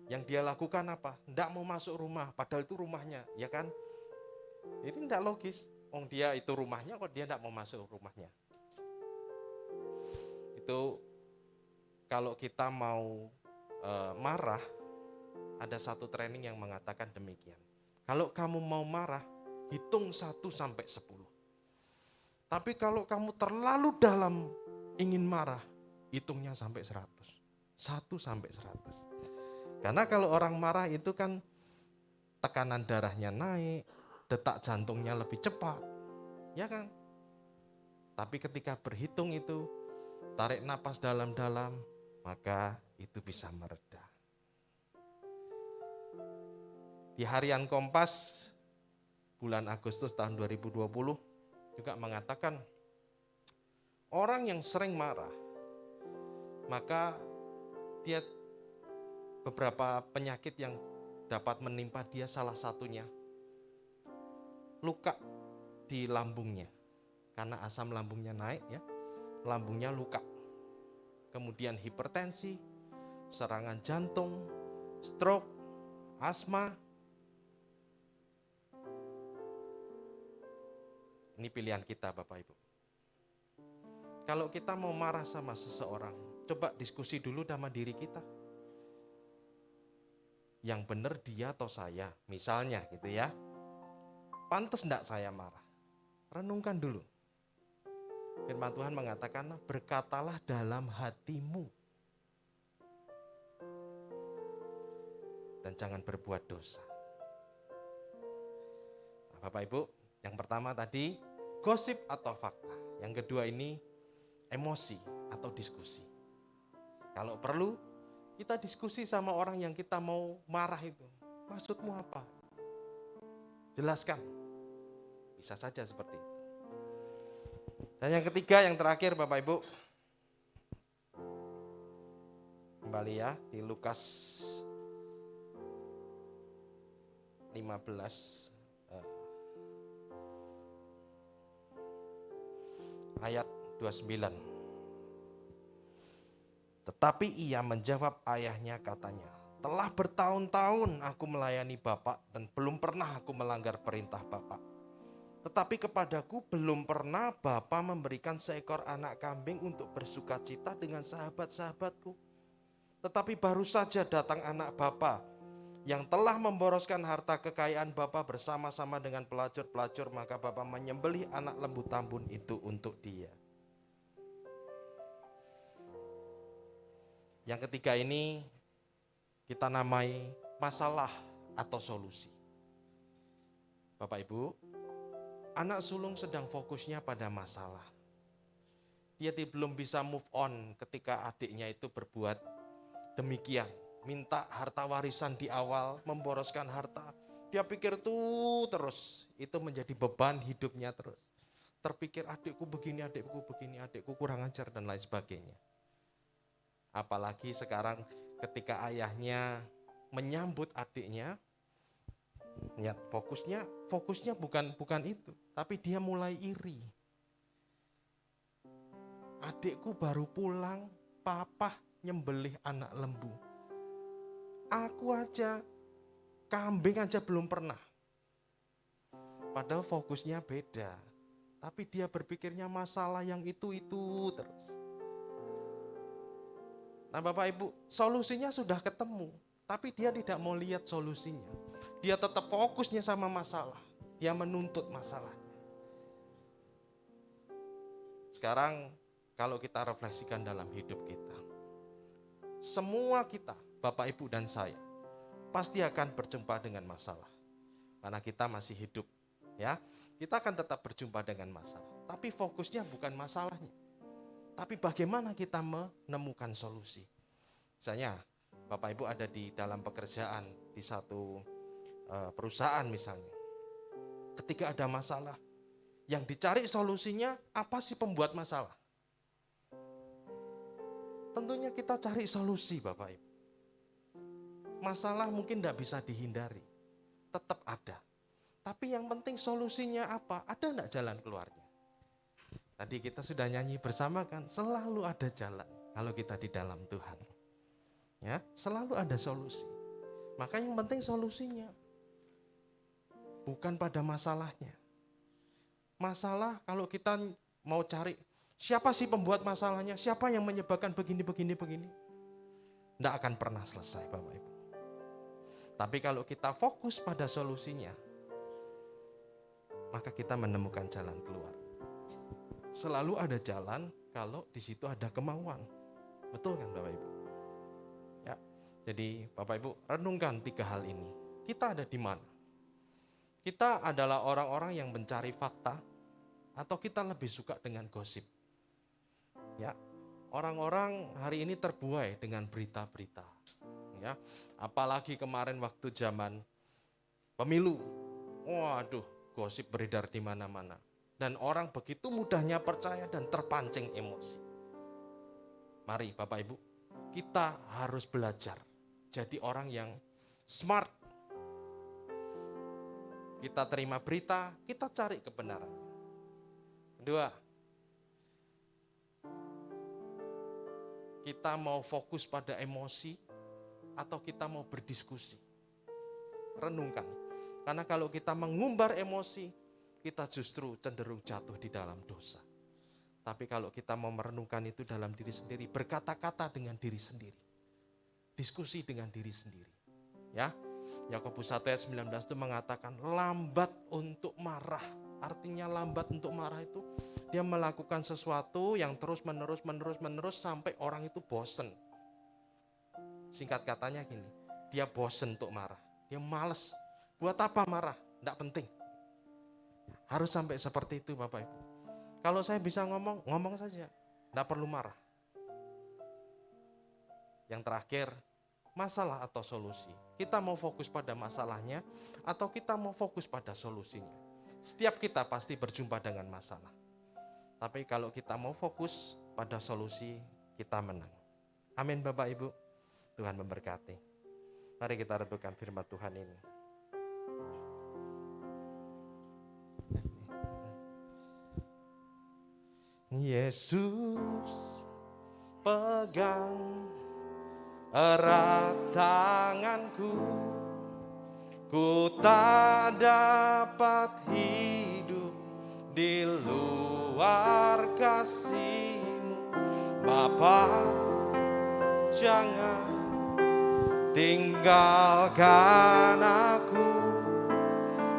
Yang dia lakukan apa? Tidak mau masuk rumah, padahal itu rumahnya, ya kan? Itu tidak logis. Dia itu rumahnya, kok dia tidak mau masuk rumahnya? Itu kalau kita mau marah, ada satu training yang mengatakan demikian. Kalau kamu mau marah, hitung 1 sampai 10. Tapi kalau kamu terlalu dalam ingin marah, hitungnya sampai 100. 1 sampai 100. Karena kalau orang marah itu kan tekanan darahnya naik, detak jantungnya lebih cepat. Ya kan? Tapi ketika berhitung itu, tarik napas dalam-dalam, maka itu bisa mereda. Di harian Kompas bulan Agustus tahun 2020 juga mengatakan orang yang sering marah, maka dia beberapa penyakit yang dapat menimpa dia, salah satunya luka di lambungnya. Karena asam lambungnya naik ya, lambungnya luka. Kemudian hipertensi, serangan jantung, stroke, asma. Ini pilihan kita Bapak Ibu. Kalau kita mau marah sama seseorang, coba diskusi dulu sama diri kita. Yang benar dia atau saya, misalnya gitu ya. Pantas enggak saya marah? Renungkan dulu. Firman Tuhan mengatakan, berkatalah dalam hatimu. Dan jangan berbuat dosa. Nah, Bapak Ibu, yang pertama tadi gosip atau fakta. Yang kedua ini emosi atau diskusi. Kalau perlu kita diskusi sama orang yang kita mau marah itu. Maksudmu apa? Jelaskan. Bisa saja seperti itu. Dan yang ketiga, yang terakhir Bapak Ibu. Kembali ya di Lukas 15 ayat 29. Tetapi ia menjawab ayahnya katanya, telah bertahun-tahun aku melayani Bapak dan belum pernah aku melanggar perintah Bapak. Tetapi kepadaku belum pernah Bapak memberikan seekor anak kambing untuk bersukacita dengan sahabat-sahabatku. Tetapi baru saja datang anak Bapak yang telah memboroskan harta kekayaan Bapa bersama-sama dengan pelacur-pelacur, maka Bapa menyembelih anak lembu tambun itu untuk dia. Yang ketiga ini kita namai masalah atau solusi. Bapak Ibu, anak sulung sedang fokusnya pada masalah. Dia belum bisa move on ketika adiknya itu berbuat demikian. Minta harta warisan di awal, memboroskan harta. Dia pikir tuh terus, itu menjadi beban hidupnya terus. Terpikir adikku begini, adikku kurang ajar dan lain sebagainya. Apalagi sekarang ketika ayahnya menyambut adiknya, ya fokusnya bukan itu, tapi dia mulai iri. Adikku baru pulang, papa nyembelih anak lembu. Aku aja, kambing aja belum pernah. Padahal fokusnya beda. Tapi dia berpikirnya masalah yang itu terus. Nah Bapak Ibu, solusinya sudah ketemu. Tapi dia tidak mau lihat solusinya. Dia tetap fokusnya sama masalah. Dia menuntut masalahnya. Sekarang kalau kita refleksikan dalam hidup kita. Semua kita, Bapak Ibu dan saya, pasti akan berjumpa dengan masalah. Karena kita masih hidup, ya. Kita akan tetap berjumpa dengan masalah. Tapi fokusnya bukan masalahnya. Tapi bagaimana kita menemukan solusi. Misalnya, Bapak Ibu ada di dalam pekerjaan di satu perusahaan misalnya. Ketika ada masalah, yang dicari solusinya apa sih pembuat masalah? Tentunya kita cari solusi Bapak Ibu. Masalah mungkin tidak bisa dihindari, tetap ada. Tapi yang penting solusinya apa? Ada enggak jalan keluarnya? Tadi kita sudah nyanyi bersama kan, selalu ada jalan kalau kita di dalam Tuhan. Ya, selalu ada solusi. Maka yang penting solusinya. Bukan pada masalahnya. Masalah kalau kita mau cari, siapa sih pembuat masalahnya? Siapa yang menyebabkan begini? Tidak akan pernah selesai Bapak Ibu. Tapi kalau kita fokus pada solusinya, maka kita menemukan jalan keluar. Selalu ada jalan kalau di situ ada kemauan. Betul kan Bapak Ibu? Ya, jadi Bapak Ibu renungkan 3 hal ini. Kita ada di mana? Kita adalah orang-orang yang mencari fakta atau kita lebih suka dengan gosip? Ya, orang-orang hari ini terbuai dengan berita-berita. Ya, apalagi kemarin waktu zaman pemilu. Waduh, gosip beredar di mana-mana. Dan orang begitu mudahnya percaya dan terpancing emosi. Mari Bapak Ibu, kita harus belajar jadi orang yang smart. Kita terima berita, kita cari kebenarannya. Kedua, kita mau fokus pada emosi atau kita mau berdiskusi. Renungkan. Karena kalau kita mengumbar emosi, kita justru cenderung jatuh di dalam dosa. Tapi kalau kita mau merenungkan itu dalam diri sendiri, berkata-kata dengan diri sendiri. Diskusi dengan diri sendiri. Ya, Yakobus 1 ayat 19 itu mengatakan lambat untuk marah. Artinya lambat untuk marah itu dia melakukan sesuatu yang terus menerus sampai orang itu bosen. Singkat katanya gini, dia bosen untuk marah. Dia males. Buat apa marah? Tidak penting. Harus sampai seperti itu Bapak Ibu. Kalau saya bisa ngomong saja. Tidak perlu marah. Yang terakhir, masalah atau solusi. Kita mau fokus pada masalahnya atau kita mau fokus pada solusinya. Setiap kita pasti berjumpa dengan masalah. Tapi kalau kita mau fokus pada solusi, kita menang. Amin Bapak Ibu. Tuhan memberkati. Mari kita renungkan firman Tuhan ini. Yesus pegang erat tanganku, ku tak dapat hidup di luar kasih-Mu. Bapa, jangan tinggalkan aku,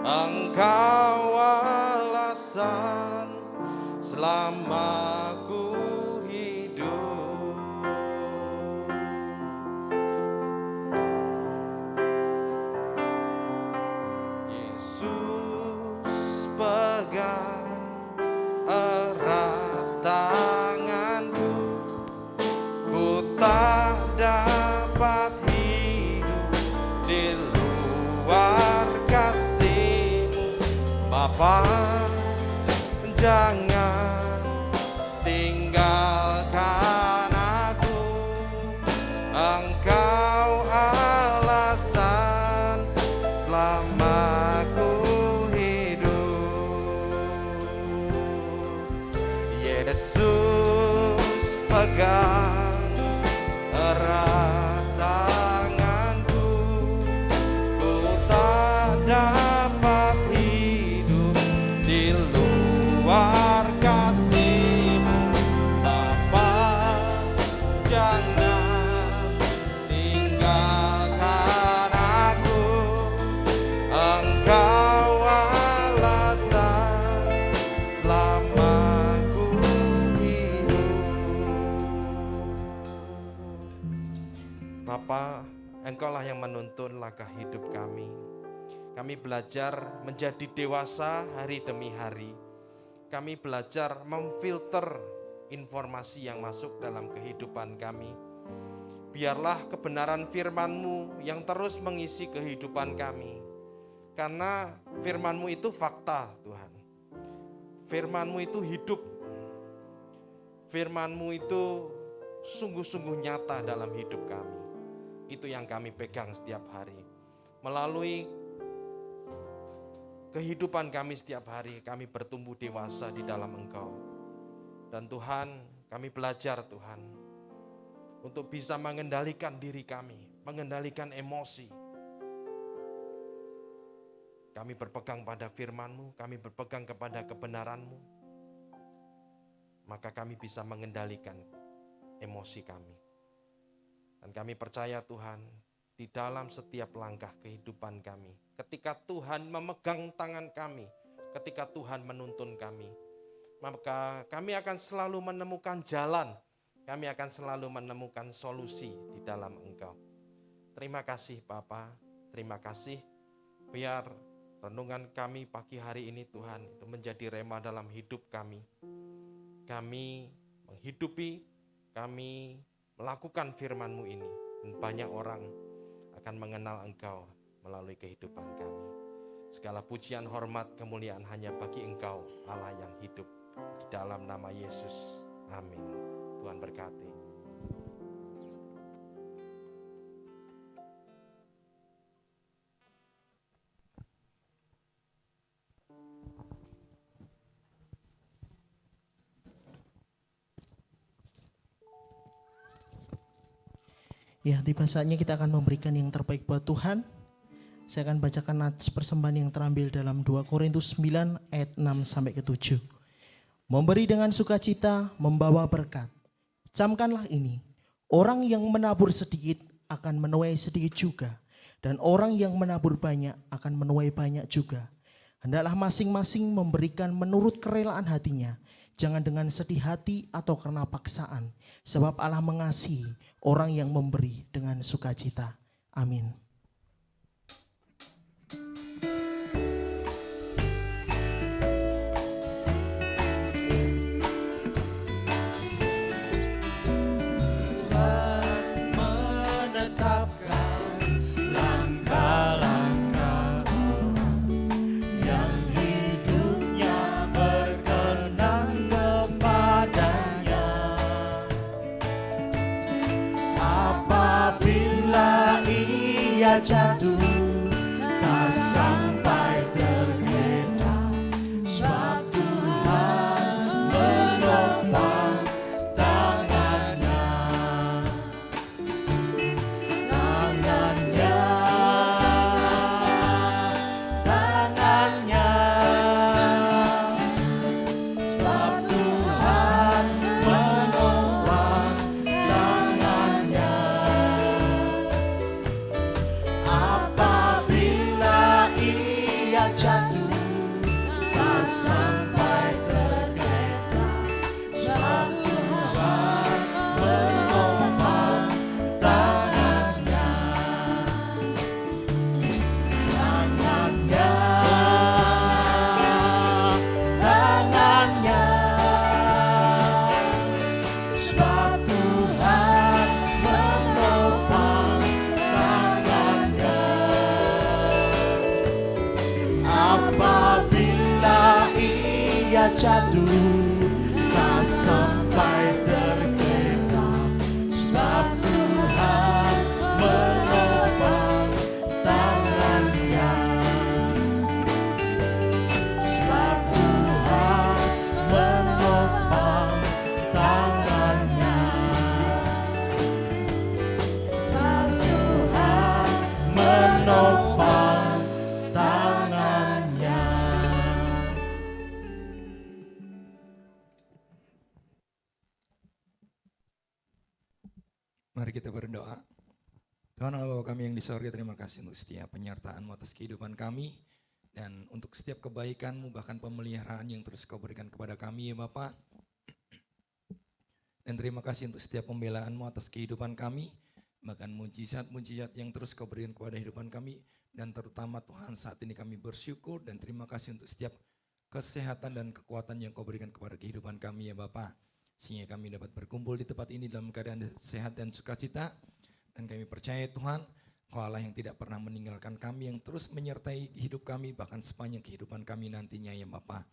Engkau alasan selama ku hidup. Yesus pegang erat tanganku, ku tak dapat hidup di luar kasih-Mu. Bapa, jangan tinggalkan aku, Engkau alasan selama ku hidup. Yesus pegang erat tanganku, ku tak dapat hidup di luar kasih-Mu. Bapa, jangan tinggalkan aku, Engkau alasan selama ku hidup. Bapa, Engkaulah yang menuntun langkah hidup kami. Kami belajar menjadi dewasa hari demi hari. Kami belajar memfilter informasi yang masuk dalam kehidupan kami. Biarlah kebenaran firman-Mu yang terus mengisi kehidupan kami. Karena firman-Mu itu fakta, Tuhan. Firman-Mu itu hidup. Firman-Mu itu sungguh-sungguh nyata dalam hidup kami. Itu yang kami pegang setiap hari. Melalui kehidupan kami setiap hari, kami bertumbuh dewasa di dalam Engkau. Dan Tuhan, kami belajar Tuhan, untuk bisa mengendalikan diri kami, mengendalikan emosi. Kami berpegang pada firman-Mu, kami berpegang kepada kebenaran-Mu. Maka kami bisa mengendalikan emosi kami. Dan kami percaya Tuhan, di dalam setiap langkah kehidupan kami, ketika Tuhan memegang tangan kami, ketika Tuhan menuntun kami, maka kami akan selalu menemukan jalan, kami akan selalu menemukan solusi di dalam Engkau. Terima kasih Bapa, terima kasih. Biar renungan kami pagi hari ini Tuhan, itu menjadi rema dalam hidup kami. Kami menghidupi, kami melakukan firman-Mu ini, dan banyak orang akan mengenal Engkau melalui kehidupan kami. Segala pujian, hormat, kemuliaan hanya bagi Engkau, Allah yang hidup. Di dalam nama Yesus, amin. Tuhan berkati. Ya, tiba saatnya kita akan memberikan yang terbaik buat Tuhan. Saya akan bacakan nats persembahan yang terambil dalam 2 Korintus 9 ayat 6 sampai ke 7. Memberi dengan sukacita membawa berkat. Camkanlah ini, orang yang menabur sedikit akan menuai sedikit juga, dan orang yang menabur banyak akan menuai banyak juga. Hendaklah masing-masing memberikan menurut kerelaan hatinya, jangan dengan sedih hati atau karena paksaan, sebab Allah mengasihi orang yang memberi dengan sukacita. Amin. Menetapkan langkah-langkah yang hidupnya berkenan kepadanya. Apabila ia jatuh, tak sampai tergeletak, sebab Tuhan menopang tangannya. Tangannya, sebab Tuhan menopang tangannya. Apabila ia jatuh, tak sampai tergeletak, sebab Tuhan menopang tangannya. Tangannya, sebab Tuhan menopang tangannya. Apabila ia jatuh, tak sampai tergeletak, sebab Tuhan menopang tangannya. Sebab Tuhan menopang tangannya. Sebab Tuhan menopang tangannya. Mari kita berdoa. Tuhan Allah Bapa kami yang di sorga, terima kasih untuk setiap penyertaan-Mu atas kehidupan kami, dan untuk setiap kebaikan-Mu, bahkan pemeliharaan yang terus Kau berikan kepada kami ya Bapa. Dan terima kasih untuk setiap pembelaan-Mu atas kehidupan kami, bahkan mujizat-mujizat yang terus Kau berikan kepada kehidupan kami. Dan terutama Tuhan, saat ini kami bersyukur dan terima kasih untuk setiap kesehatan dan kekuatan yang Kau berikan kepada kehidupan kami ya Bapa. Sehingga kami dapat berkumpul di tempat ini dalam keadaan sehat dan sukacita. Dan kami percaya Tuhan, Kau Allah yang tidak pernah meninggalkan kami, yang terus menyertai hidup kami bahkan sepanjang kehidupan kami nantinya ya Bapa.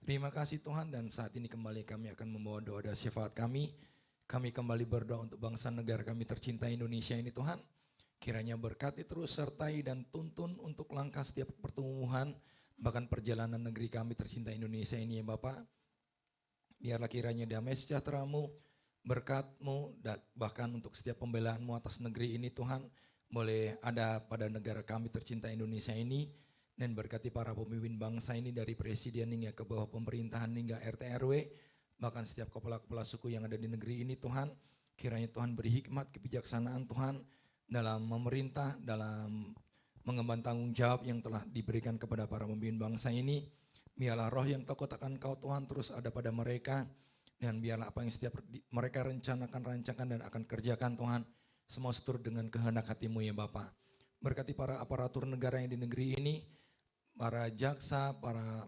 Terima kasih Tuhan, dan saat ini kembali kami akan membawa doa-doa syafaat kami. Kami kembali berdoa untuk bangsa negara kami tercinta Indonesia ini Tuhan. Kiranya berkati terus, sertai dan tuntun untuk langkah setiap pertumbuhan, bahkan perjalanan negeri kami tercinta Indonesia ini ya Bapa. Biarlah kiranya damai sejahtera-Mu, berkat-Mu, bahkan untuk setiap pembelaan-Mu atas negeri ini Tuhan, boleh ada pada negara kami tercinta Indonesia ini, dan berkati para pemimpin bangsa ini dari presiden hingga ke bawah pemerintahan hingga RT RW, bahkan setiap kepala-kepala suku yang ada di negeri ini Tuhan. Kiranya Tuhan beri hikmat, kebijaksanaan Tuhan dalam memerintah, dalam mengemban tanggung jawab yang telah diberikan kepada para pemimpin bangsa ini. Biarlah roh yang takut akan Kau Tuhan terus ada pada mereka, dan biarlah apa yang setiap mereka rencanakan, rancangan dan akan kerjakan Tuhan, semua seturut dengan kehendak hati-Mu ya Bapa. Berkati para aparatur negara yang di negeri ini, para jaksa, para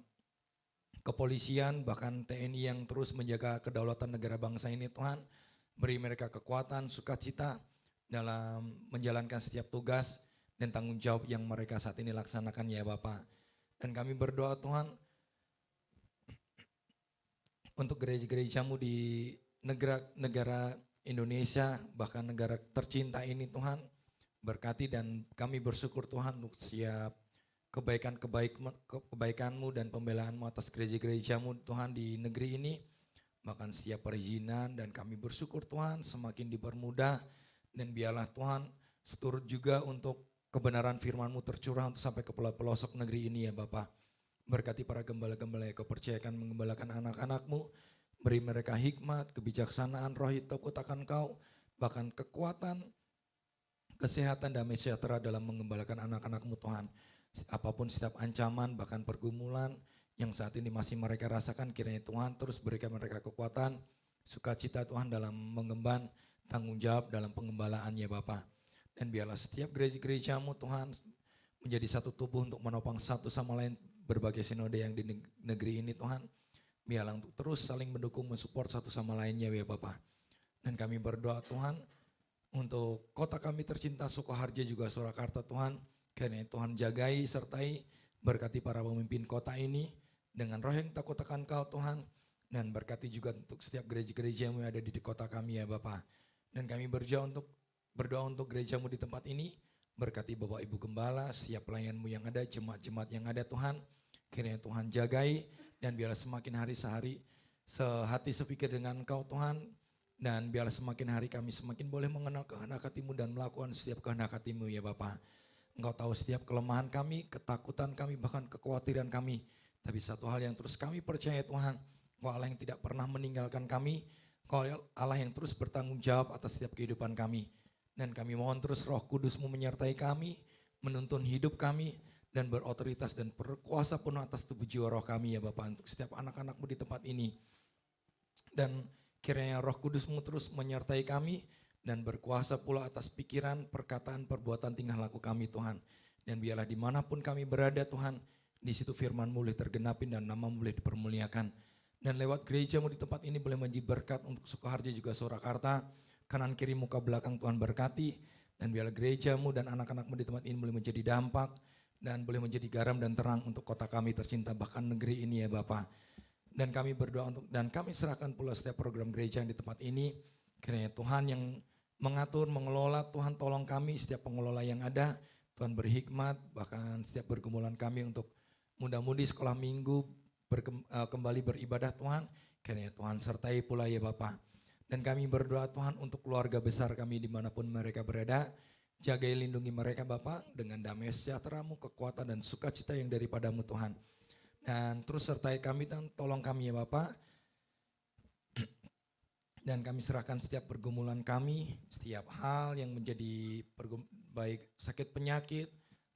kepolisian, bahkan TNI yang terus menjaga kedaulatan negara bangsa ini Tuhan. Beri mereka kekuatan, sukacita dalam menjalankan setiap tugas dan tanggung jawab yang mereka saat ini laksanakan ya Bapa. Dan kami berdoa Tuhan, untuk gereja-gereja-Mu di negara Indonesia, bahkan negara tercinta ini Tuhan. Berkati, dan kami bersyukur Tuhan untuk siap kebaikan-Mu dan pembelaan-Mu atas gereja-gereja-Mu Tuhan di negeri ini. Bahkan setiap perizinan, dan kami bersyukur Tuhan semakin dipermudah Dan biarlah Tuhan seturut juga untuk kebenaran firman-Mu tercurah untuk sampai ke pelosok negeri ini ya Bapa. Berkati para gembala-gembala yang Kau percayakan menggembalakan anak-anak-Mu. Beri mereka hikmat, kebijaksanaan, roh takut akan Kau, bahkan kekuatan, kesehatan, damai sejahtera dalam menggembalakan anak-anak-Mu Tuhan. Apapun setiap ancaman, bahkan pergumulan yang saat ini masih mereka rasakan, kiranya Tuhan terus berikan mereka kekuatan, sukacita Tuhan dalam mengemban tanggung jawab dalam pengembalaan ya Bapa. Dan biarlah setiap gereja-gereja-Mu Tuhan menjadi satu tubuh untuk menopang satu sama lain berbagai sinode yang di negeri ini Tuhan. Biarlah untuk terus saling mendukung, mensupport satu sama lainnya ya Bapa. Dan kami berdoa Tuhan untuk kota kami tercinta Sukoharjo juga Surakarta Tuhan. Karena Tuhan jagai sertai berkati para pemimpin kota ini dengan roh yang takut akan Kau Tuhan. Dan berkati juga untuk setiap gereja-gereja yang ada di kota kami ya Bapa. Dan kami berdoa untuk gereja-Mu di tempat ini. Berkati Bapak Ibu Gembala, setiap pelayan-Mu yang ada, jemaat-jemaat yang ada Tuhan. Kiranya Tuhan jagai dan biarlah semakin hari sehari sehati sepikir dengan Engkau Tuhan. Dan biarlah semakin hari kami semakin boleh mengenal kehendak hati-Mu dan melakukan setiap kehendak hati-Mu ya Bapa. Engkau tahu setiap kelemahan kami, ketakutan kami, bahkan kekhawatiran kami. Tapi satu hal yang terus kami percaya Tuhan, Engkau Allah yang tidak pernah meninggalkan kami. Engkau Allah yang terus bertanggung jawab atas setiap kehidupan kami. Dan kami mohon terus Roh Kudus-Mu menyertai kami, menuntun hidup kami, dan berotoritas dan berkuasa penuh atas tubuh jiwa roh kami ya Bapak, untuk setiap anak-anak-Mu di tempat ini. Dan kiranya Roh Kudus-Mu terus menyertai kami, dan berkuasa pula atas pikiran, perkataan, perbuatan, tingkah laku kami Tuhan. Dan biarlah dimanapun kami berada Tuhan, di situ firman-Mu boleh tergenapin dan nama-Mu boleh dipermuliakan. Dan lewat gereja-Mu di tempat ini boleh menjadi berkat untuk Sukoharjo juga Surakarta. Kanan kiri muka belakang Tuhan berkati. Dan biarlah gereja-Mu dan anak-anak-Mu di tempat ini boleh menjadi dampak. Dan boleh menjadi garam dan terang untuk kota kami tercinta, bahkan negeri ini ya Bapa. Dan kami berdoa untuk, dan kami serahkan pula setiap program gereja yang di tempat ini. Kiranya Tuhan yang mengatur, mengelola, Tuhan tolong kami setiap pengelola yang ada. Tuhan berhikmat, bahkan setiap pergumulan kami untuk muda-mudi sekolah minggu, kembali beribadah Tuhan. Kiranya Tuhan sertai pula ya Bapa. Dan kami berdoa Tuhan untuk keluarga besar kami dimanapun mereka berada. Jagai lindungi mereka Bapa dengan damai sejahtera-Mu, kekuatan dan sukacita yang daripada-Mu Tuhan. Dan terus sertai kami dan tolong kami ya Bapa. Dan kami serahkan setiap pergumulan kami, setiap hal yang menjadi baik sakit penyakit,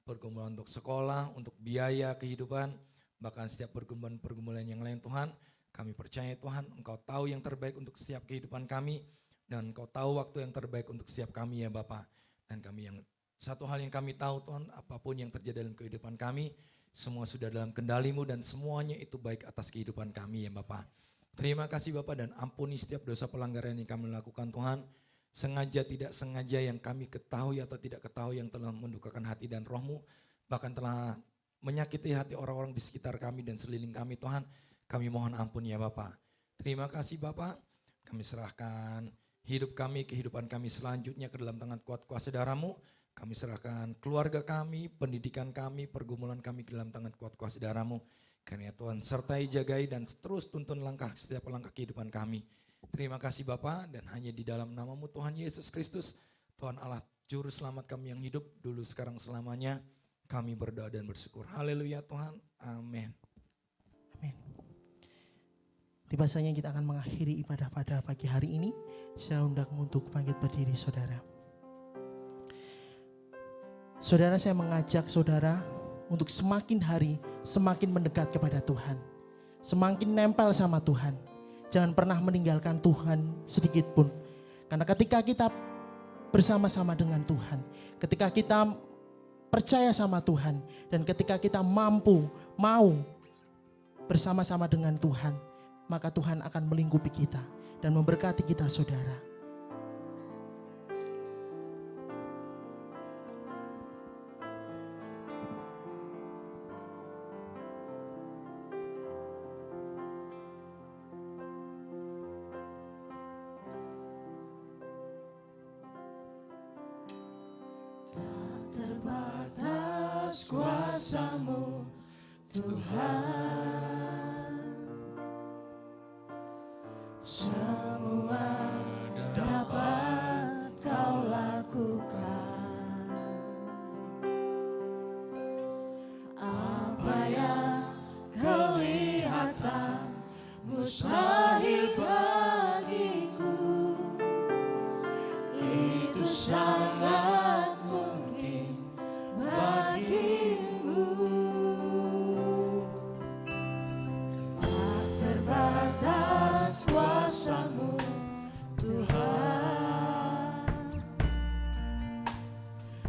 pergumulan untuk sekolah, untuk biaya kehidupan, bahkan setiap pergumulan yang lain Tuhan. Kami percaya Tuhan, Engkau tahu yang terbaik untuk setiap kehidupan kami, dan Engkau tahu waktu yang terbaik untuk setiap kami ya Bapa. Dan kami satu hal yang kami tahu Tuhan, apapun yang terjadi dalam kehidupan kami, semua sudah dalam kendali-Mu dan semuanya itu baik atas kehidupan kami ya Bapa. Terima kasih Bapa, dan ampuni setiap dosa pelanggaran yang kami lakukan Tuhan. Sengaja tidak sengaja yang kami ketahui atau tidak ketahui yang telah mendukakan hati dan roh-Mu, bahkan telah menyakiti hati orang-orang di sekitar kami dan seliling kami Tuhan. Kami mohon ampun ya Bapa. Terima kasih Bapa. Kami serahkan hidup kami, kehidupan kami selanjutnya ke dalam tangan kuat kuasa darah-Mu. Kami serahkan keluarga kami, pendidikan kami, pergumulan kami ke dalam tangan kuat kuasa darah-Mu. Karena Tuhan sertai, jagai dan terus tuntun setiap langkah kehidupan kami. Terima kasih Bapa, dan hanya di dalam nama-Mu Tuhan Yesus Kristus, Tuhan Allah Juru Selamat kami yang hidup dulu sekarang selamanya. Kami berdoa dan bersyukur. Haleluya Tuhan. Amin. Amin. Tiba saatnya kita akan mengakhiri ibadah pada pagi hari ini. Saya undang untuk bangkit berdiri saudara. Saudara, saya mengajak saudara untuk semakin hari semakin mendekat kepada Tuhan. Semakin nempel sama Tuhan. Jangan pernah meninggalkan Tuhan sedikit pun. Karena ketika kita bersama-sama dengan Tuhan, ketika kita percaya sama Tuhan, dan ketika kita mau bersama-sama dengan Tuhan, maka Tuhan akan melingkupi kita dan memberkati kita saudara. Terbatas kuasa-Mu Tuhan, semua dapat Kau lakukan. kuasa-Mu Tuhan.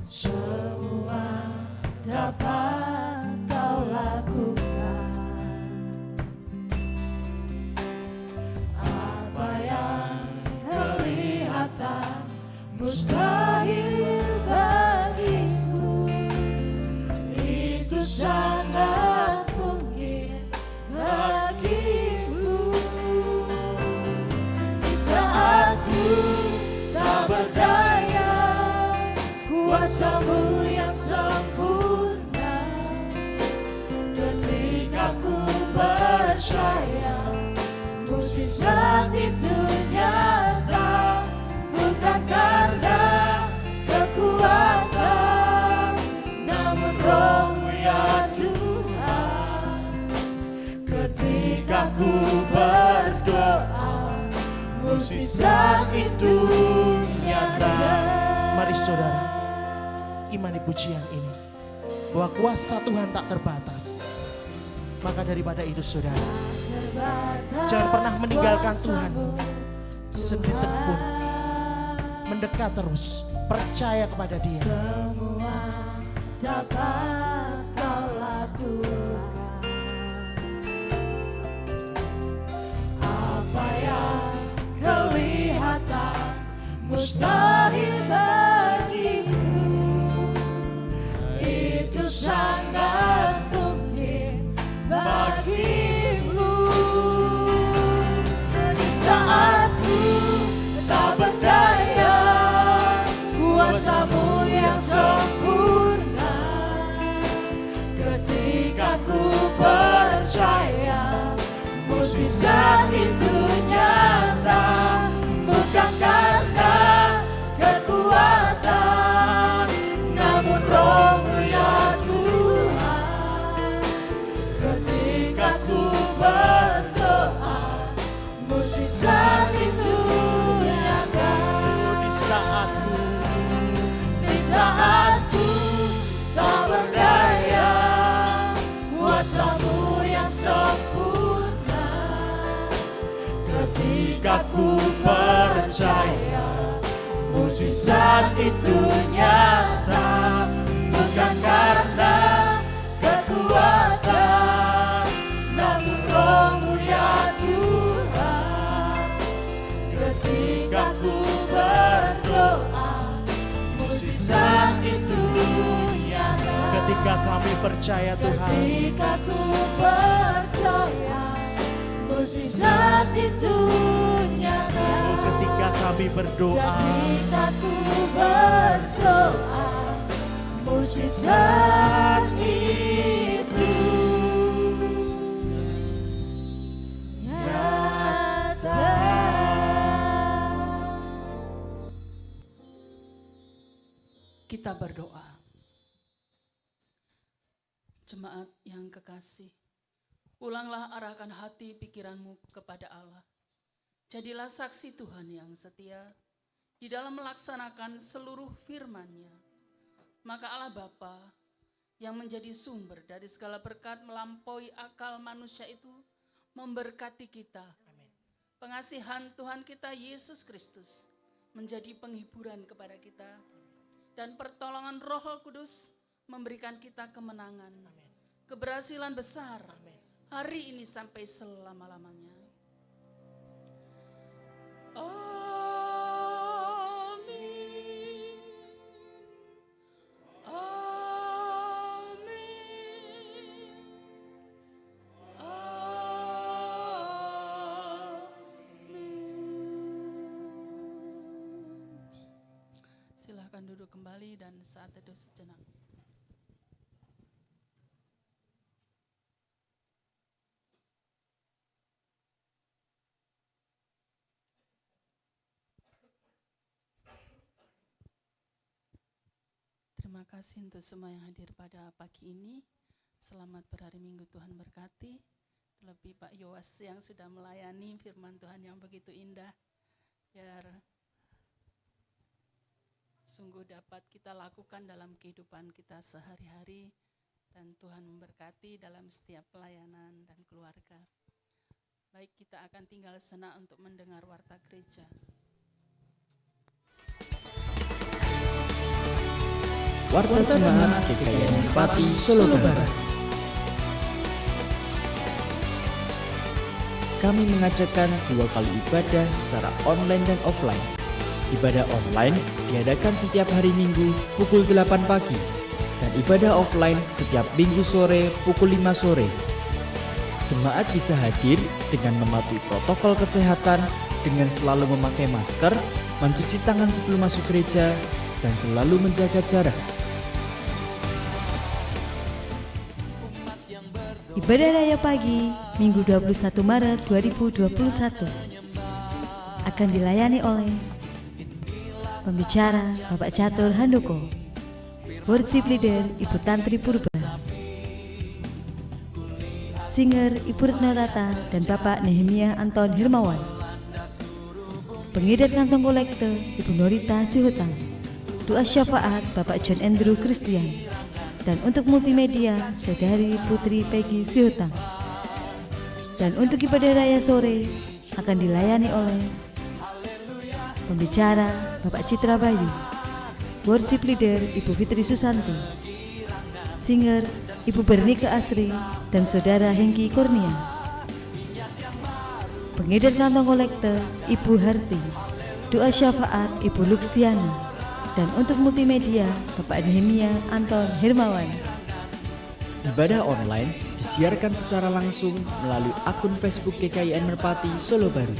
Semua dapat Kau lakukan. Apa yang kelihatan mustahil bagiku, itu sangat mungkin bagimu. Di saat ku tak berdaya, kuasa-Mu yang sempurna. Ketika ku percaya, mukjizat itu nyata, bukan karena kekuatan, namun Roh-Mu ya Tuhan. Ketika ku berdoa, mukjizat itu nyata. Mari saudara, imani pujian ini, bahwa kuasa Tuhan tak terbatas. Maka daripada itu saudara, jangan pernah meninggalkan Tuhan sedetik pun. Mendekat terus, percaya kepada Dia. Semua dapat Kau lakukan. Apa yang kelihatan mustahil bagimu, itu sangat mungkin bagimu. Di saat ku tak berdaya, kuasa-Mu yang sempurna. Ketika ku percaya, mukjizat itu nyata, bukan karena kekuatan, namun Roh-Mu ya Tuhan. Ketika ku berdoa, mukjizat itu nyata. Di saat ku tak berdaya, kuasa-Mu yang sempurna. Ketika ku percaya, mukjizat itu nyata, bukan karena kekuatan, namun Roh-Mu ya Tuhan. Ketika ku berdoa, mukjizat itu nyata. Ketika kami percaya Tuhan, Ketika ku percaya, mukjizat itu nyata. ketika kami berdoa, Ketika ku berdoa, mukjizat itu nyata. Kita berdoa. Jemaat yang kekasih, ulanglah arahkan hati pikiranmu kepada Allah. Jadilah saksi Tuhan yang setia di dalam melaksanakan seluruh firman-Nya. Maka Allah Bapa yang menjadi sumber dari segala berkat melampaui akal manusia itu memberkati kita. Pengasihan Tuhan kita Yesus Kristus menjadi penghiburan kepada kita. Dan pertolongan Roh Kudus memberikan kita kemenangan, keberhasilan besar hari ini sampai selama-lamanya. Amin. Silahkan duduk kembali dan saat teduh sejenak. Terima kasih untuk semua yang hadir pada pagi ini. Selamat berhari Minggu, Tuhan berkati. Terlebih Pak Yowas yang sudah melayani firman Tuhan yang begitu indah. Biar sungguh dapat kita lakukan dalam kehidupan kita sehari-hari. Dan Tuhan memberkati dalam setiap pelayanan dan keluarga. Baik, kita akan tinggal sejenak untuk mendengar warta gereja. Warta Jemaat GKIN Merpati Solo Barat. Kami mengadakan 2 kali ibadah secara online dan offline. Ibadah online diadakan setiap hari Minggu pukul 8 pagi dan ibadah offline setiap Minggu sore pukul 5 sore. Jemaat bisa hadir dengan mematuhi protokol kesehatan dengan selalu memakai masker, mencuci tangan sebelum masuk gereja, dan selalu menjaga jarak. Ibadah Raya Pagi, Minggu 21 Maret 2021 akan dilayani oleh pembicara Bapak Catur Handoko, worship leader Ibu Tantri Purba, singer Ibu Retno Tata dan Bapak Nehemia Anton Hermawan, pengedar kantong kolektor Ibu Norita Sihutang, doa syafaat Bapak John Andrew Christian, dan untuk multimedia Saudari Putri Peggy Sihutang. Dan untuk ibadah raya sore akan dilayani oleh pembicara Bapak Citra Bayu, worship leader Ibu Fitri Susanti, singer Ibu Bernika Asri dan Saudara Hengki Kurnia, pengedar kantong kolektor Ibu Harti, doa syafaat Ibu Luxiana, dan untuk multimedia Bapak Nehemia Anton Hermawan. Ibadah online disiarkan secara langsung melalui akun Facebook GKIN Merpati Solo Baru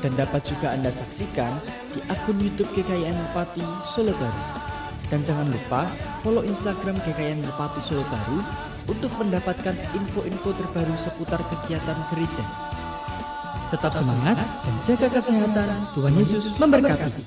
dan dapat juga Anda saksikan di akun YouTube GKIN Merpati Solo Baru. Dan jangan lupa follow Instagram GKIN Merpati Solo Baru untuk mendapatkan info-info terbaru seputar kegiatan gereja. Tetap semangat dan jaga kesehatan. Tuhan Yesus memberkati.